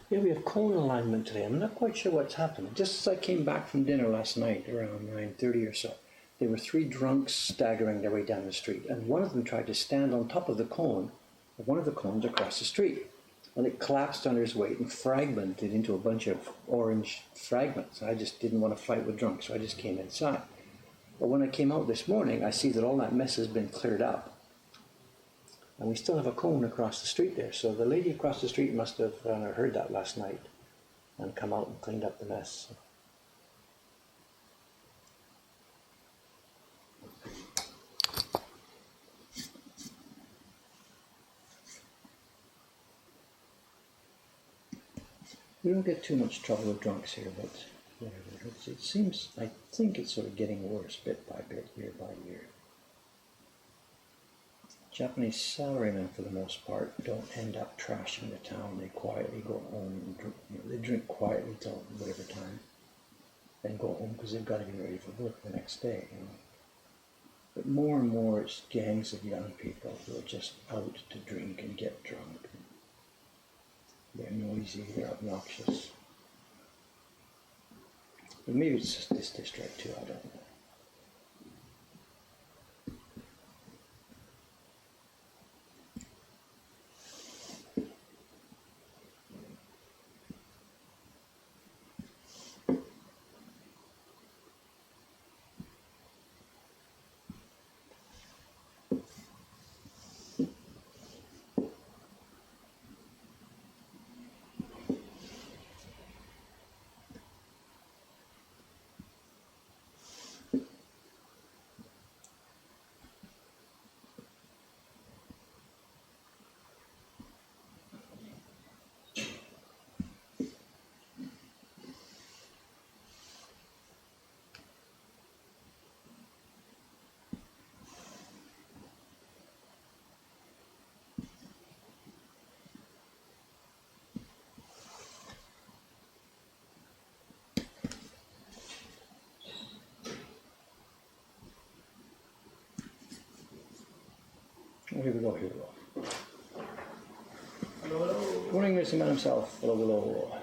Yeah, we have cone alignment today. I'm not quite sure what's happened. Just as I came back from dinner last night, around 9:30 or so, there were 3 drunks staggering their way down the street, and one of them tried to stand on top of the cone, of one of the cones across the street. And it collapsed under his weight and fragmented into a bunch of orange fragments. I just didn't want to fight with drunks, so I just came inside. But when I came out this morning, I see that all that mess has been cleared up. And we still have a cone across the street there. So the lady across the street must have heard that last night and come out and cleaned up the mess. We don't get too much trouble with drunks here, but whatever. It seems, I think it's sort of getting worse bit by bit, year by year. Japanese salarymen, for the most part, don't end up trashing the town. They quietly go home and drink, they drink quietly till whatever time, then go home because they've got to be ready for work the next day. But more and more, it's gangs of young people who are just out to drink and get drunk. They're noisy, they're obnoxious. But maybe it's just this district too, I don't know. Here we go. Morning, Mr. Man himself. Hello.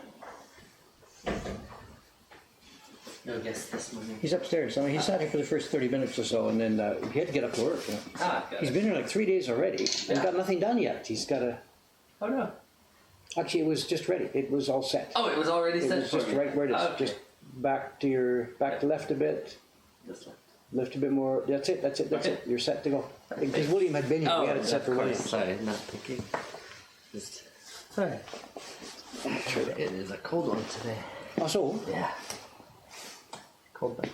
No guest this morning. He's upstairs. I mean, he sat here for the first 30 minutes or so, and then he had to get up to work. You know. He's been here like 3 days already and got nothing done yet. He's got a... Oh, no. Actually, it was just ready. It was all set. Oh, it was already set. It was just right where it is. Okay. Just back to left a bit. Just left. Lift a bit more. That's it. Okay. You're set to go. Because William had been here. We had it set for William. Sorry, not thinking. Just. Right. It is a cold one today. Oh, so? Yeah. Cold back.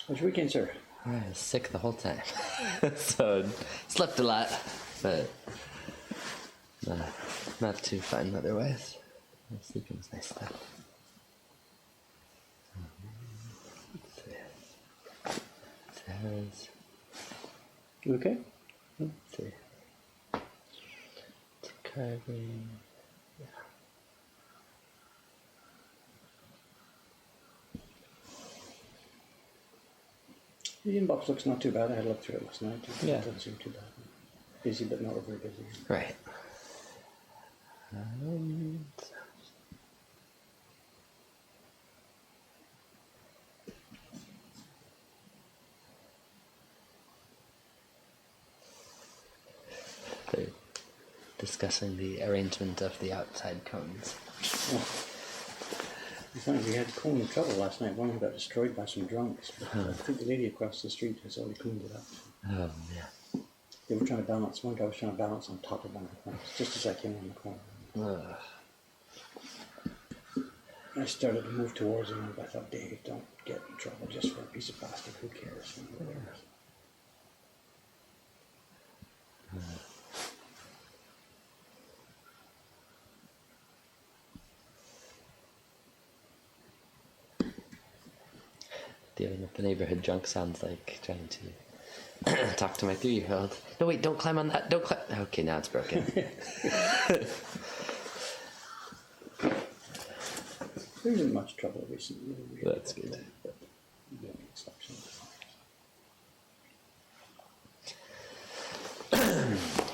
How's your weekend, sir? I was sick the whole time. So, slept a lot, but not too fun otherwise. Sleeping was nice though. Let's see. You okay? Let's see. It's carving. Yeah. The inbox looks not too bad. I had a look through it last night. Yeah. It doesn't seem too bad. Busy, but not very busy. Right. They're discussing the arrangement of the outside cones. Oh. We found we had cone trouble last night. One got destroyed by some drunks. But I think the lady across the street has already cleaned it up. Oh, yeah. They were trying to balance. One guy was trying to balance on top of one of the cones, just as I came on the corner. I started to move towards him, and I thought, Dave, don't get in trouble just for a piece of plastic. Who cares? Whatever. Dealing with the neighborhood drunk sounds like trying to talk to my 3-year-old. No, wait, don't climb on that. Don't climb. Okay, now it's broken. There isn't much trouble recently. That's good. But the only exception.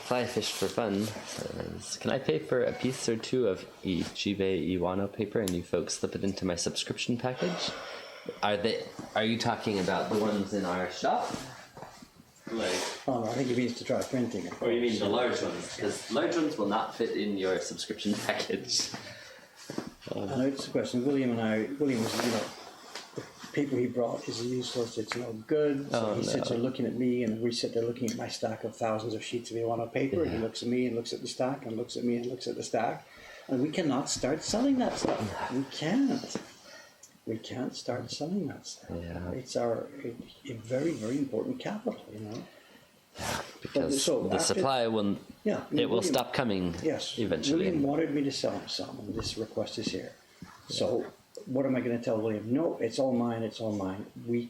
Fly fish for fun says, can I pay for a piece or two of Ichibe Iwano paper and you folks slip it into my subscription package? Are you talking about the ones in our shop? Like, Oh, no, I think he means to try printing it. or you mean the large ones? Because large ones will not fit in your subscription package. I know it's a question. William was, the paper he brought is useless, it's no good. So he sits there looking at me, and we sit there looking at my stack of thousands of sheets of Iwano paper. Yeah. He looks at me and looks at the stack, and looks at me and looks at the stack. And we cannot start selling that stuff. We can't. We can't start selling that stuff. Yeah. It's a very, very important capital, Because So the after- supply will, Yeah, it will William- stop coming Yes. eventually. William wanted me to sell him some, and this request is here. So, what am I going to tell William? No, it's all mine, it's all mine. We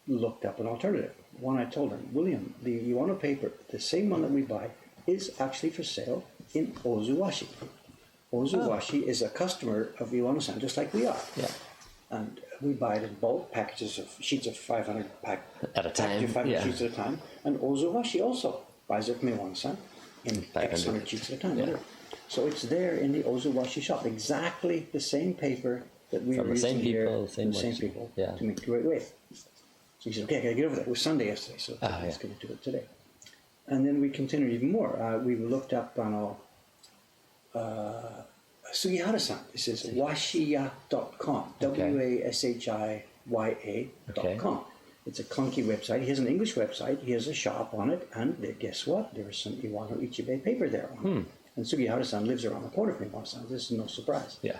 looked up an alternative. One I told him, William, the Iwano paper, the same one that we buy, is actually for sale in Ozuwashi. Ozuwashi is a customer of Iwano-san, just like we are. Yeah. And we buy it in bulk packages of sheets of 500 At a time, 500 yeah. sheets at a time. And Ozuwashi also buys it from Iwano-san in 500. X hundred sheets at a time. Yeah. Whatever. So it's there in the Ozuwashi shop, exactly the same paper that we From were the same using here, people, same from the same ones. people Yeah. to make great with. So he said, okay, I gotta get over that. It was Sunday yesterday, so he's going to do it today. And then we continued even more. We looked up on Sugihara-san. This is washiya.com. Okay. WASHIYA.com. It's a clunky website. He has an English website. He has a shop on it. And guess what? There was some Iwano Ichibe paper there on it. And Sugihara-san lives around the corner from Iwano-san. This is no surprise. Yeah.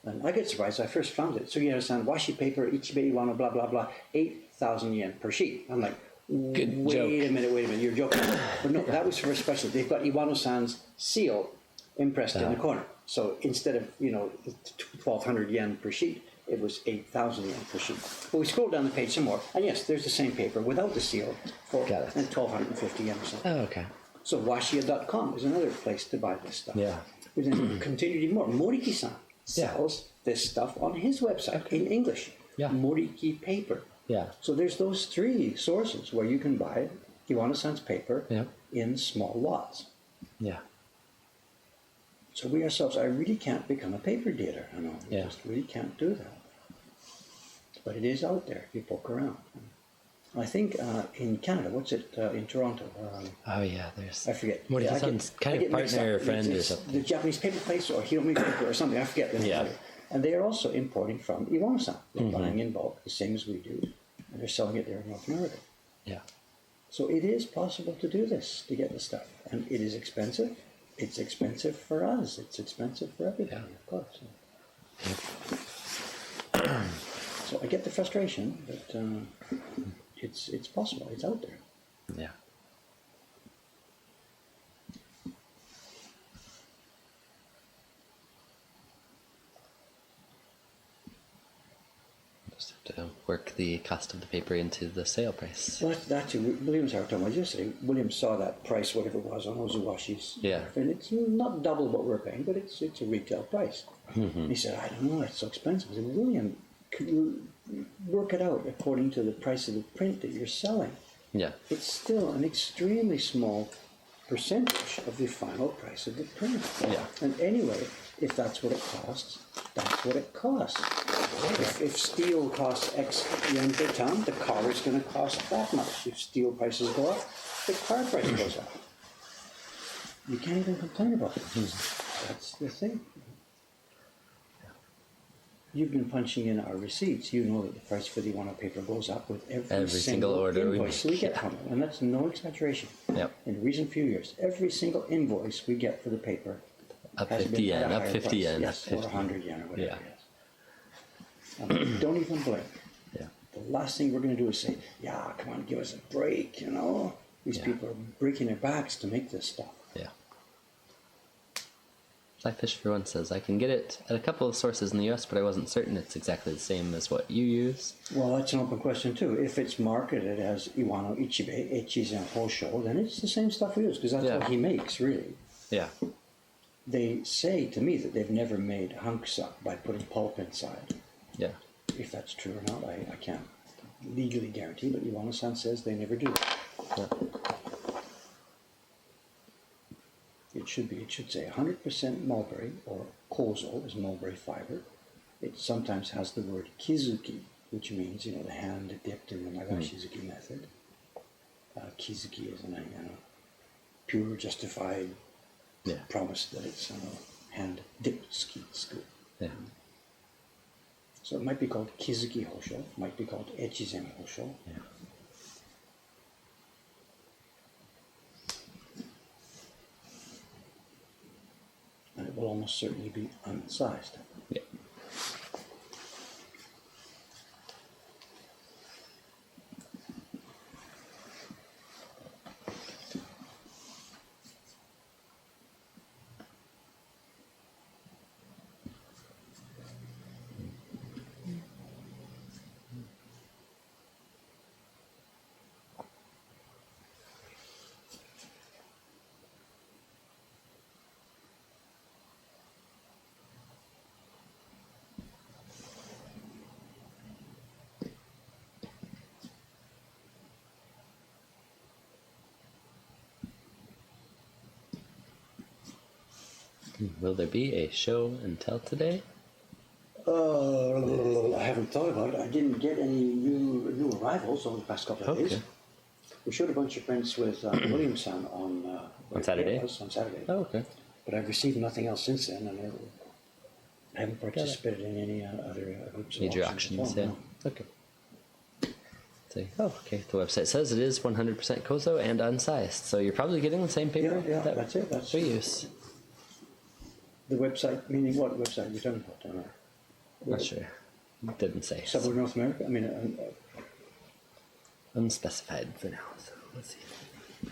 And I get surprised. I first found it. Sugihara-san, washi paper, Ichibe Iwano, blah, blah, blah, 8,000 yen per sheet. I'm like, wait a minute, you're joking. But no, that was for a special. They've got Iwano-san's seal impressed in the corner. So instead of, 1,200 yen per sheet, it was 8,000 yen per sheet. But we scroll down the page some more, and yes, there's the same paper without the seal for Got it. 1,250 yen or something. Oh, okay. So Washia.com is another place to buy this stuff. Yeah. We then continue to do more. Moriki-san sells this stuff on his website in English. Yeah. Moriki paper. Yeah. So there's those three sources where you can buy Iwano-san's paper Yeah. in small lots. Yeah. So we ourselves, I really can't become a paper dealer. I know, I Yeah. just really can't do that. But it is out there if you poke around. I think in Canada, what's it in Toronto? Oh yeah, there's. I forget. Moriki-san's I kind of get mixed partner or up. friend or It's something. the Japanese paper place or Hiromi paper or something. I forget the name. Yeah. of it. And they are also importing from Iwano-san. They're buying in bulk, the same as we do, and they're selling it there in North America. Yeah. So it is possible to do this, to get the stuff, and it is expensive. It's expensive for us. It's expensive for everybody, of course. So I get the frustration, but it's possible. It's out there. Yeah. Just have to work the cost of the paper into the sale price. Well, that's Williams. I was talking about yesterday. Williams saw that price, whatever it was, on Ozuwashi's. Yeah. And it's not double what we're paying, but it's a retail price. He said, I don't know, it's so expensive. I said, William, could you work it out according to the price of the print that you're selling? Yeah. It's still an extremely small percentage of the final price of the print. Yeah. And anyway, if that's what it costs, that's what it costs. If steel costs X yen per ton, the car is going to cost that much. If steel prices go up, the car price goes up. You can't even complain about it. That's the thing. You've been punching in our receipts. You know that the price for the Iwano paper goes up with every single order invoice we get from it. And that's no exaggeration. Yep. In recent few years, every single invoice we get for the paper Up has 50 been at yen, a up higher 50 price. yen, Yes, up or 50. 100 yen or whatever Yeah. it is. Don't even blink. Yeah. The last thing we're going to do is say, yeah, come on, give us a break, you know. These Yeah. people are breaking their backs to make this stuff. Yeah. Fly Fish for One says, I can get it at a couple of sources in the US, but I wasn't certain it's exactly the same as what you use. Well, that's an open question too. If it's marketed as Iwano Ichibe, Echizen Hosho, then it's the same stuff we use, because that's Yeah. what he makes, really. Yeah. They say to me that they've never made hanksa by putting pulp inside. Yeah. If that's true or not, I can't legally guarantee, but Iwano-san says they never do. Yeah. It should say 100% mulberry, or kozo is mulberry fiber. It sometimes has the word kizuki, which means, you know, the hand dipped in the nagashizuki method. Kizuki is a pure, justified Yeah. promise that it's hand dipped scoop. Yeah. So it might be called kizuki hosho, might be called echizen hosho. Yeah. And it will almost certainly be unsized. Yeah. Will there be a show and tell today? I haven't thought about it. I didn't get any new arrivals over the past couple of days. Okay. We showed a bunch of prints with Williams-san on Saturday? On Saturday. Oh, okay. But I've received nothing else since then, and I haven't participated in any other groups of Major auctions auctions, at all, yeah. no. Okay. So, oh, okay. The website says it is 100% kozo and unsized, so you're probably getting the same paper Yeah, that that's it. That's we use. the website. Meaning what website you're talking about? I don't know. Not sure. Didn't say. Subway North America. I mean, Unspecified for now. So let's see.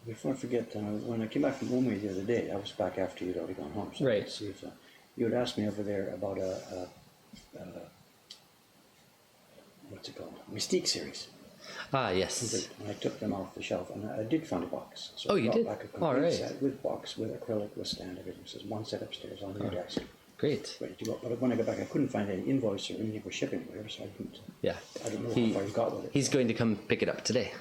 Before I forget, when I came back from Omri the other day, I was back after you'd already gone home. So Right. Let's see if you had asked me over there about what's it called? Mystique series. Ah, yes. And I took them off the shelf, and I did find a box. So Oh, I you brought did? back a complete All right. set with box, with acrylic, with stand, everything. So there's one set upstairs on your desk, Great. ready to go. But when I got back, I couldn't find any invoice or anything for shipping or whatever, so I couldn't. Yeah. I don't know how far you got with it. He's going to come pick it up today.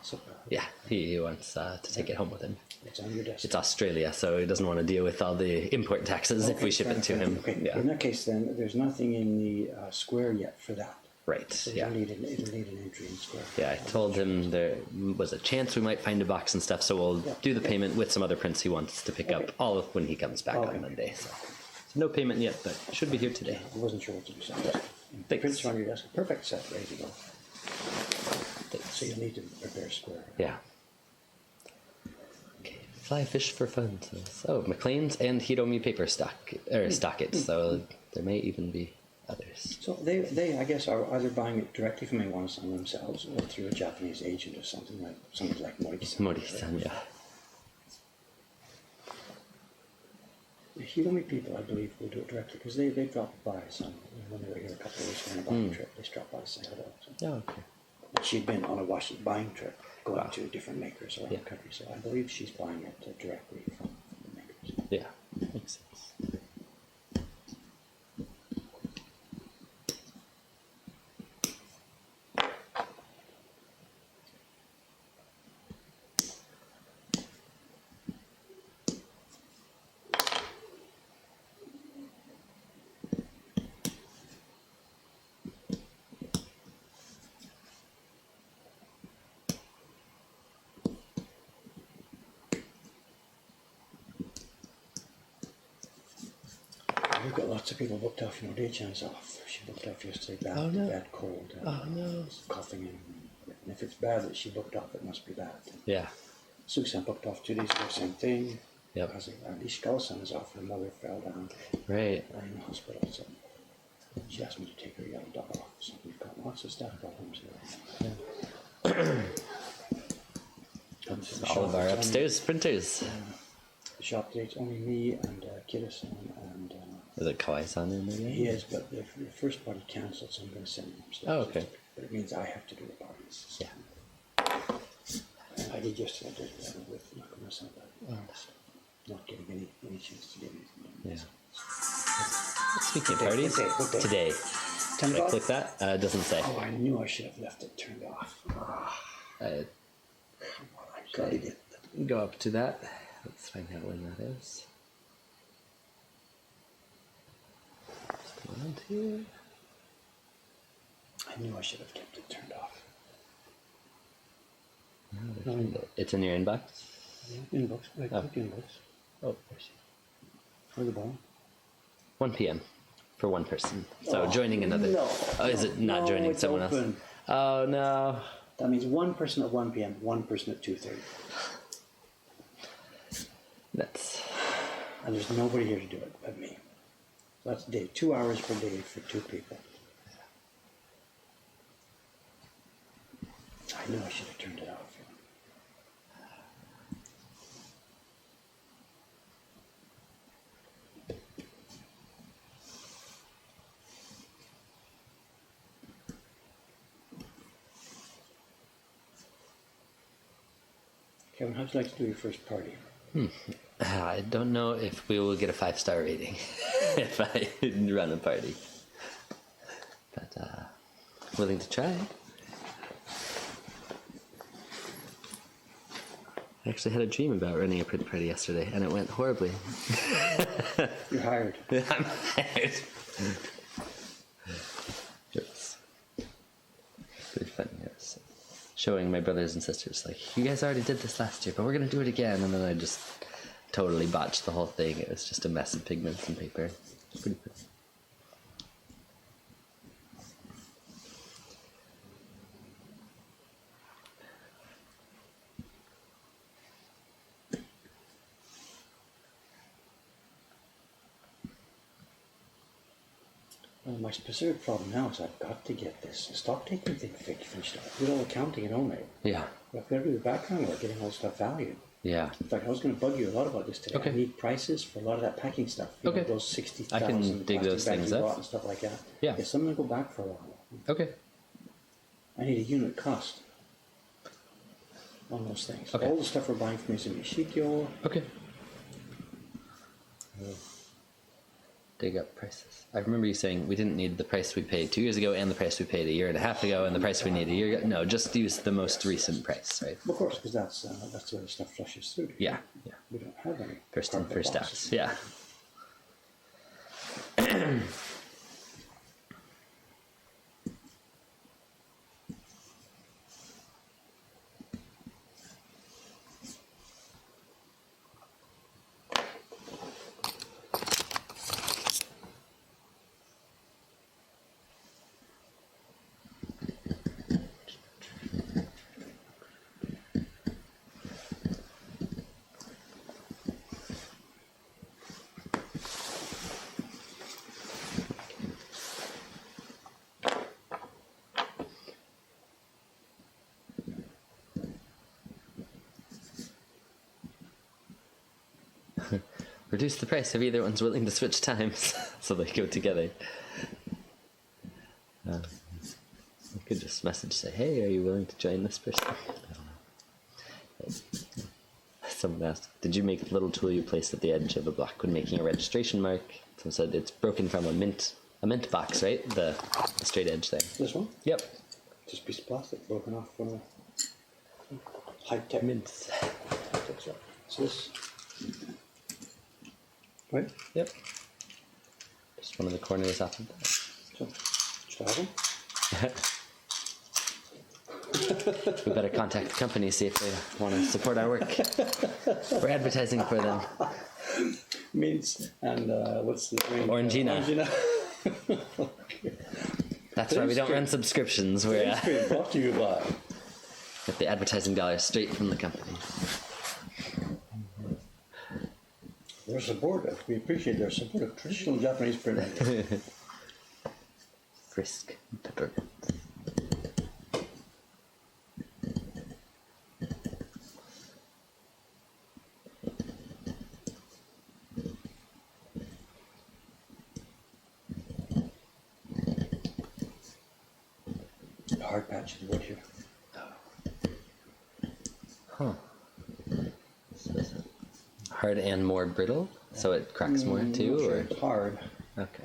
So Yeah, he wants to take it home with him. it's on your desk. It's Australia, so he doesn't want to deal with all the import taxes if we ship it to him. Okay. Yeah. In that case, then there's nothing in the square yet for that. Right. So Yeah. it'll need an entry in square. Yeah, I told him there was a chance we might find a box and stuff, so we'll do the payment with some other prints he wants to pick up all of when he comes back on Monday. So no payment yet, but should be here today. I wasn't sure what to do. So Thanks. prints are on your desk. Perfect set, ready to go. So you'll need to prepare square. Yeah. Okay, fly fish for fun. So McLean's and Hiromi paper stock it. So there may even be others. So they I guess are either buying it directly from Iwan-san themselves or through a Japanese agent or something like Moriki-san. Mori-san, yeah. The Hiromi people, I believe, will do it directly because they dropped by some when they were here a couple of weeks ago on a buying trip. They stopped by to say hello. So. Oh, okay. She'd been on a washi buying trip, going to different makers around the country. So I believe she's buying it directly from the makers. Yeah, makes sense. We've got lots of people booked off. Day-chan's off. She booked off yesterday. Bad cold. No. Coughing and if it's bad that she booked off, it must be bad. Yeah. Susan booked off 2 days ago, same thing. Yep. Ishikawa-san is off. Her mother fell down Right. in the hospital. So she asked me to take her yellow dog off. So we've got lots of staff problems here. All of our upstairs printers. The shop today, it's only me and Kidda-san and Is it Kawai-san in there? he is, but the first party cancelled, so I'm going to send him upstairs. Oh, okay. But it means I have to do the parties. Yeah. And I did yesterday, I did that with Nakuma-san, but not getting any chance to get anything done. Yeah. Speaking of parties, What day? today. 10 Did I o'clock? click that? It doesn't say. Oh, I knew I should have left it turned off. Uh, I gutted it. go up to that. Let's find out when that is. What's going on here? I knew I should have kept it turned off. It's in your inbox? Inbox, click inbox. Oh, For the bottom. 1 p.m. for one person. So joining another. No. Oh, is it not joining it's someone open. else? Oh, no. That means one person at 1 p.m., one person at 2:30. That's. And there's nobody here to do it but me. So that's 2 hours per day for 2 people. I knew I should have turned it off. Kevin, how'd you like to do your first party? I don't know if we will get a 5-star rating if I run a party. But, willing to try. I actually had a dream about running a print party yesterday, and it went horribly. You're hired. I'm hired. It was pretty funny. It was showing my brothers and sisters, like, you guys already did this last year, but we're going to do it again. And then I just totally botched the whole thing. It was just a mess of pigments and paper. Pretty pretty. My specific problem now is I've got to get this stock taking thing finished up. Do all accounting and all that. Yeah. I've got to do the background work, getting all the stuff valued. Yeah. In fact, I was going to bug you a lot about this today. Okay. I need prices for a lot of that packing stuff. You know, Okay. those 60,000 I can dig those plastic bags things you up. bought and stuff like that. Yeah. Yes, I'm going to go back for a while. Okay. I need a unit cost on those things. Okay. All the stuff we're buying from Izumishikyo. Okay. Dig up prices. I remember you saying we didn't need the price we paid 2 years ago and the price we paid a year and a half ago and the price we need a year ago. No, just use the most recent price, right? Of course, because that's where the stuff flushes through. Yeah. Yeah. We don't have any. First in, cardboard first boxes. out. Yeah. Reduce the price if either one's willing to switch times, so they go together. I could just message, say, hey, are you willing to join this person? I don't know. Someone asked, did you make the little tool you placed at the edge of a block when making a registration mark? Someone said it's broken from a mint box, right? The straight edge thing. This one? Yep. Just a piece of plastic broken off from a high-tech Mints. So this, right? Yep. Just one of the corners off of that. So, should I have them? We better contact the company, see if they want to support our work. We're advertising for them. Mints and what's the drink? Orangina. Orangina. That's why we don't run subscriptions. We're It's brought to you by. get the advertising dollars straight from the company. Their support. We appreciate their support of traditional Japanese printing. Frisk peppermint. Hard patch of the wood here. Huh. So is it hard and more brittle, so it cracks more Not too, sure or it's hard. okay.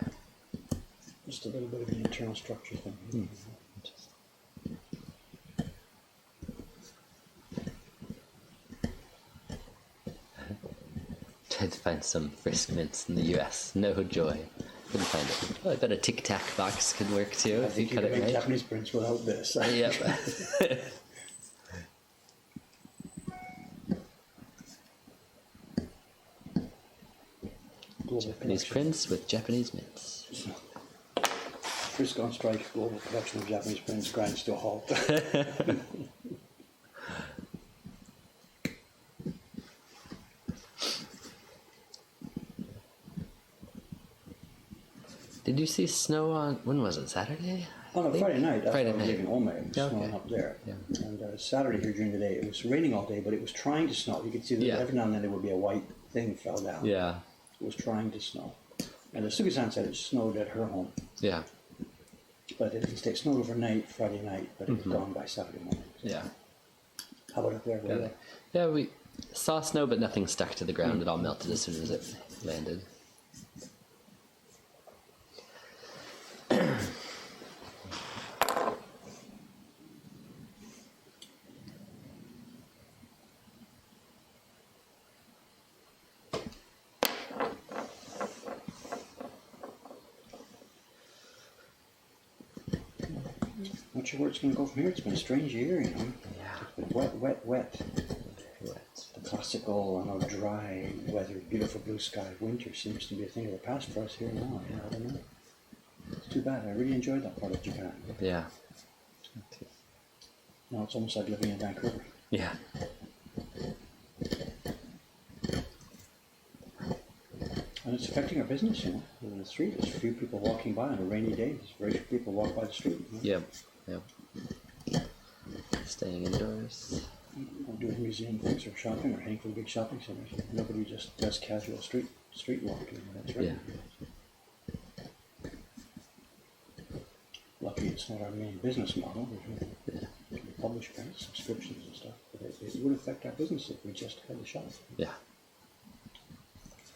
Just a little bit of an internal structure thing. Tried to find some Frisk mints in the U.S. No joy. Couldn't find it. Oh, I bet a Tic Tac box could work too I if you think you cut can it make right. Japanese prints without this. Yep. Global Japanese production. prints with Japanese mints. Frisk on strike. Global production of Japanese prints grinds to a halt. Did you see snow on, when was it, Saturday? On a Friday night, that's Friday when I was night. leaving home. It was Yeah, snowing okay. up there. Yeah. And Saturday here during the day, it was raining all day, but it was trying to snow. You could see that Yeah. every now and then there would be a white thing fell down. Yeah, It was trying to snow. And Sugi-san said it snowed at her home. yeah, But it didn't stay. It snowed overnight, Friday night, but it was gone by Saturday morning. yeah. How about up there? Where Yeah, yeah, we saw snow, but nothing stuck to the ground. It all melted as soon as it landed. Not sure where it's going to go from here. It's been a strange year, you know. Yeah. It's been wet, wet, wet. Wet. The classical, dry weather, beautiful blue sky. Winter seems to be a thing of the past for us here now. Yeah, I don't know. It's too bad. I really enjoyed that part of Japan. Yeah. Now it's almost like living in Vancouver. Yeah. And it's affecting our business, you know. In the street, there's few people walking by on a rainy day. There's very few people walk by the street. You know? Yep. Staying indoors. Or doing museum things or shopping or heading for the big shopping centers. Nobody just does casual street walking. That's right. Yeah. Luckily, it's not our main business model. We publish print subscriptions and stuff, but it would affect our business if we just had the shop. Yeah.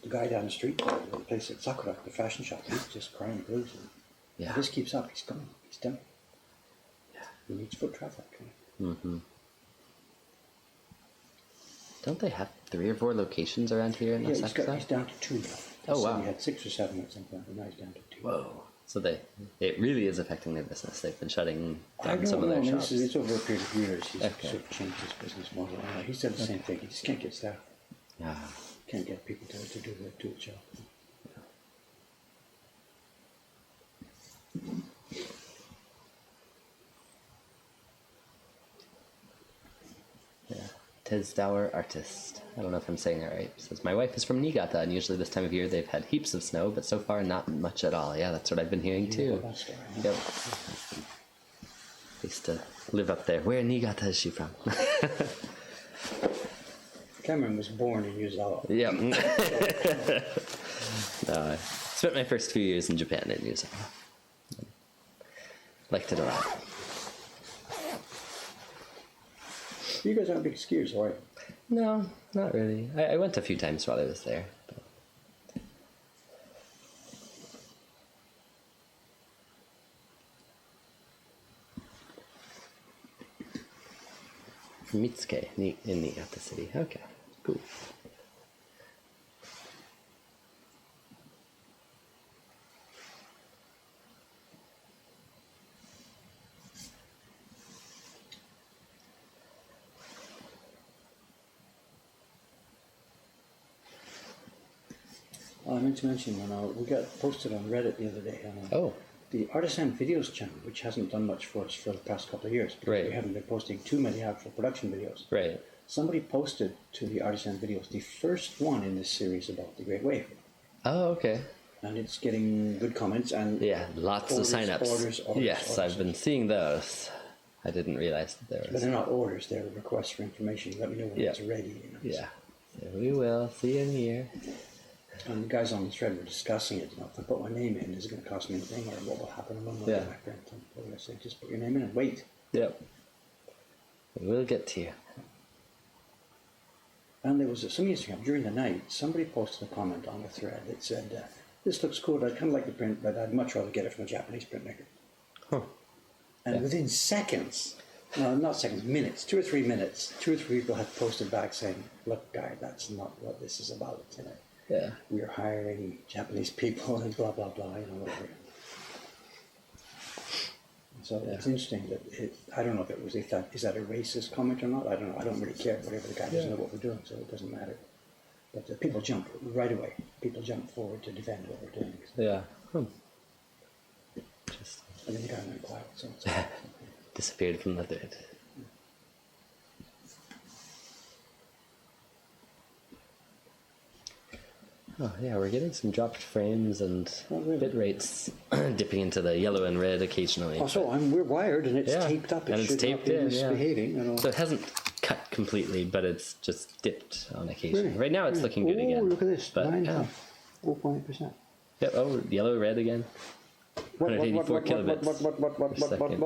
The guy down the street, the place at Sakura, the fashion shop, he's just crying blues. Yeah. If this keeps up, he's coming. He's done. Yeah. He needs foot traffic. Mm-hmm. Don't they have 3 or 4 locations around here in the Sakura? He's down to 2 now. Oh, wow. He had 6 or 7 at some point, but now he's down to 2. Whoa. So it really is affecting their business. They've been shutting I down don't some of their know. shops. It's over a period of years. He's Okay. sort of changed his business model. He said the same thing. He just can't get staff. Ah. Can't get people to do the job. Yeah. Tisdower Artist. I don't know if I'm saying that right. It says, my wife is from Niigata, and usually this time of year they've had heaps of snow, but so far not much at all. Yeah, that's what I've been hearing too. That story, huh? Yep. Used to live up there. Where in Niigata is she from? Cameron was born in Yuzawa. Yep. No, I spent my first few years in Japan in Yuzawa. Liked it a lot. You guys aren't big skiers, are you? No, not really. I went a few times while I was there. But... Mitsuke in Niigata City. Okay, cool. I meant to mention, we got posted on Reddit the other day. Oh. The Artisan Videos channel, which hasn't done much for us for the past couple of years, because Right. we haven't been posting too many actual production videos. Right. Somebody posted to the Artisan Videos the first one in this series about the Great Wave, Oh, okay. and it's getting good comments and Yeah, lots of sign-ups. Orders. Yes, I've been seeing those. I didn't realize that there But was. they're not orders; they're requests for information. Let me know when Yeah. it's ready. You know. Yeah. So we will. See you in here. And the guys on the thread were discussing it. You know, if I put my name in, is it going to cost me anything, or what will happen when I Yeah. get my print? And what do I say? Just put your name in and wait. Yep. We'll get to you. And there was some Instagram during the night. Somebody posted a comment on the thread that said, "This looks cool. I kind of like the print, but I'd much rather get it from a Japanese printmaker." Huh. And Yeah. within seconds, no, not seconds, minutes, 2 or 3 minutes, 2 or 3 people had posted back saying, "Look, guy, that's not what this is about. You know, Yeah. we're hiring Japanese people and blah blah blah. You know, whatever." So it's interesting that I don't know if it was is that a racist comment or not. I don't know. I don't really care. Whatever, the guy doesn't know what we're doing, so it doesn't matter. But people jump right away. People jump forward to defend what we're doing. Yeah. Just And then the guy went quiet. So it's disappeared from the thread. Oh yeah, we're getting some dropped frames and Oh, really? bit rates dipping into the yellow and red occasionally. also, we're wired and it's Yeah, taped up. It and it's should taped not be in, yeah. misbehaving. You know. So it hasn't cut completely, but it's just dipped on occasion. Really? Right now it's looking good again. Look at this. But, 0.8%. Yep, oh, yellow, red again. 184 kilobits. What? per second.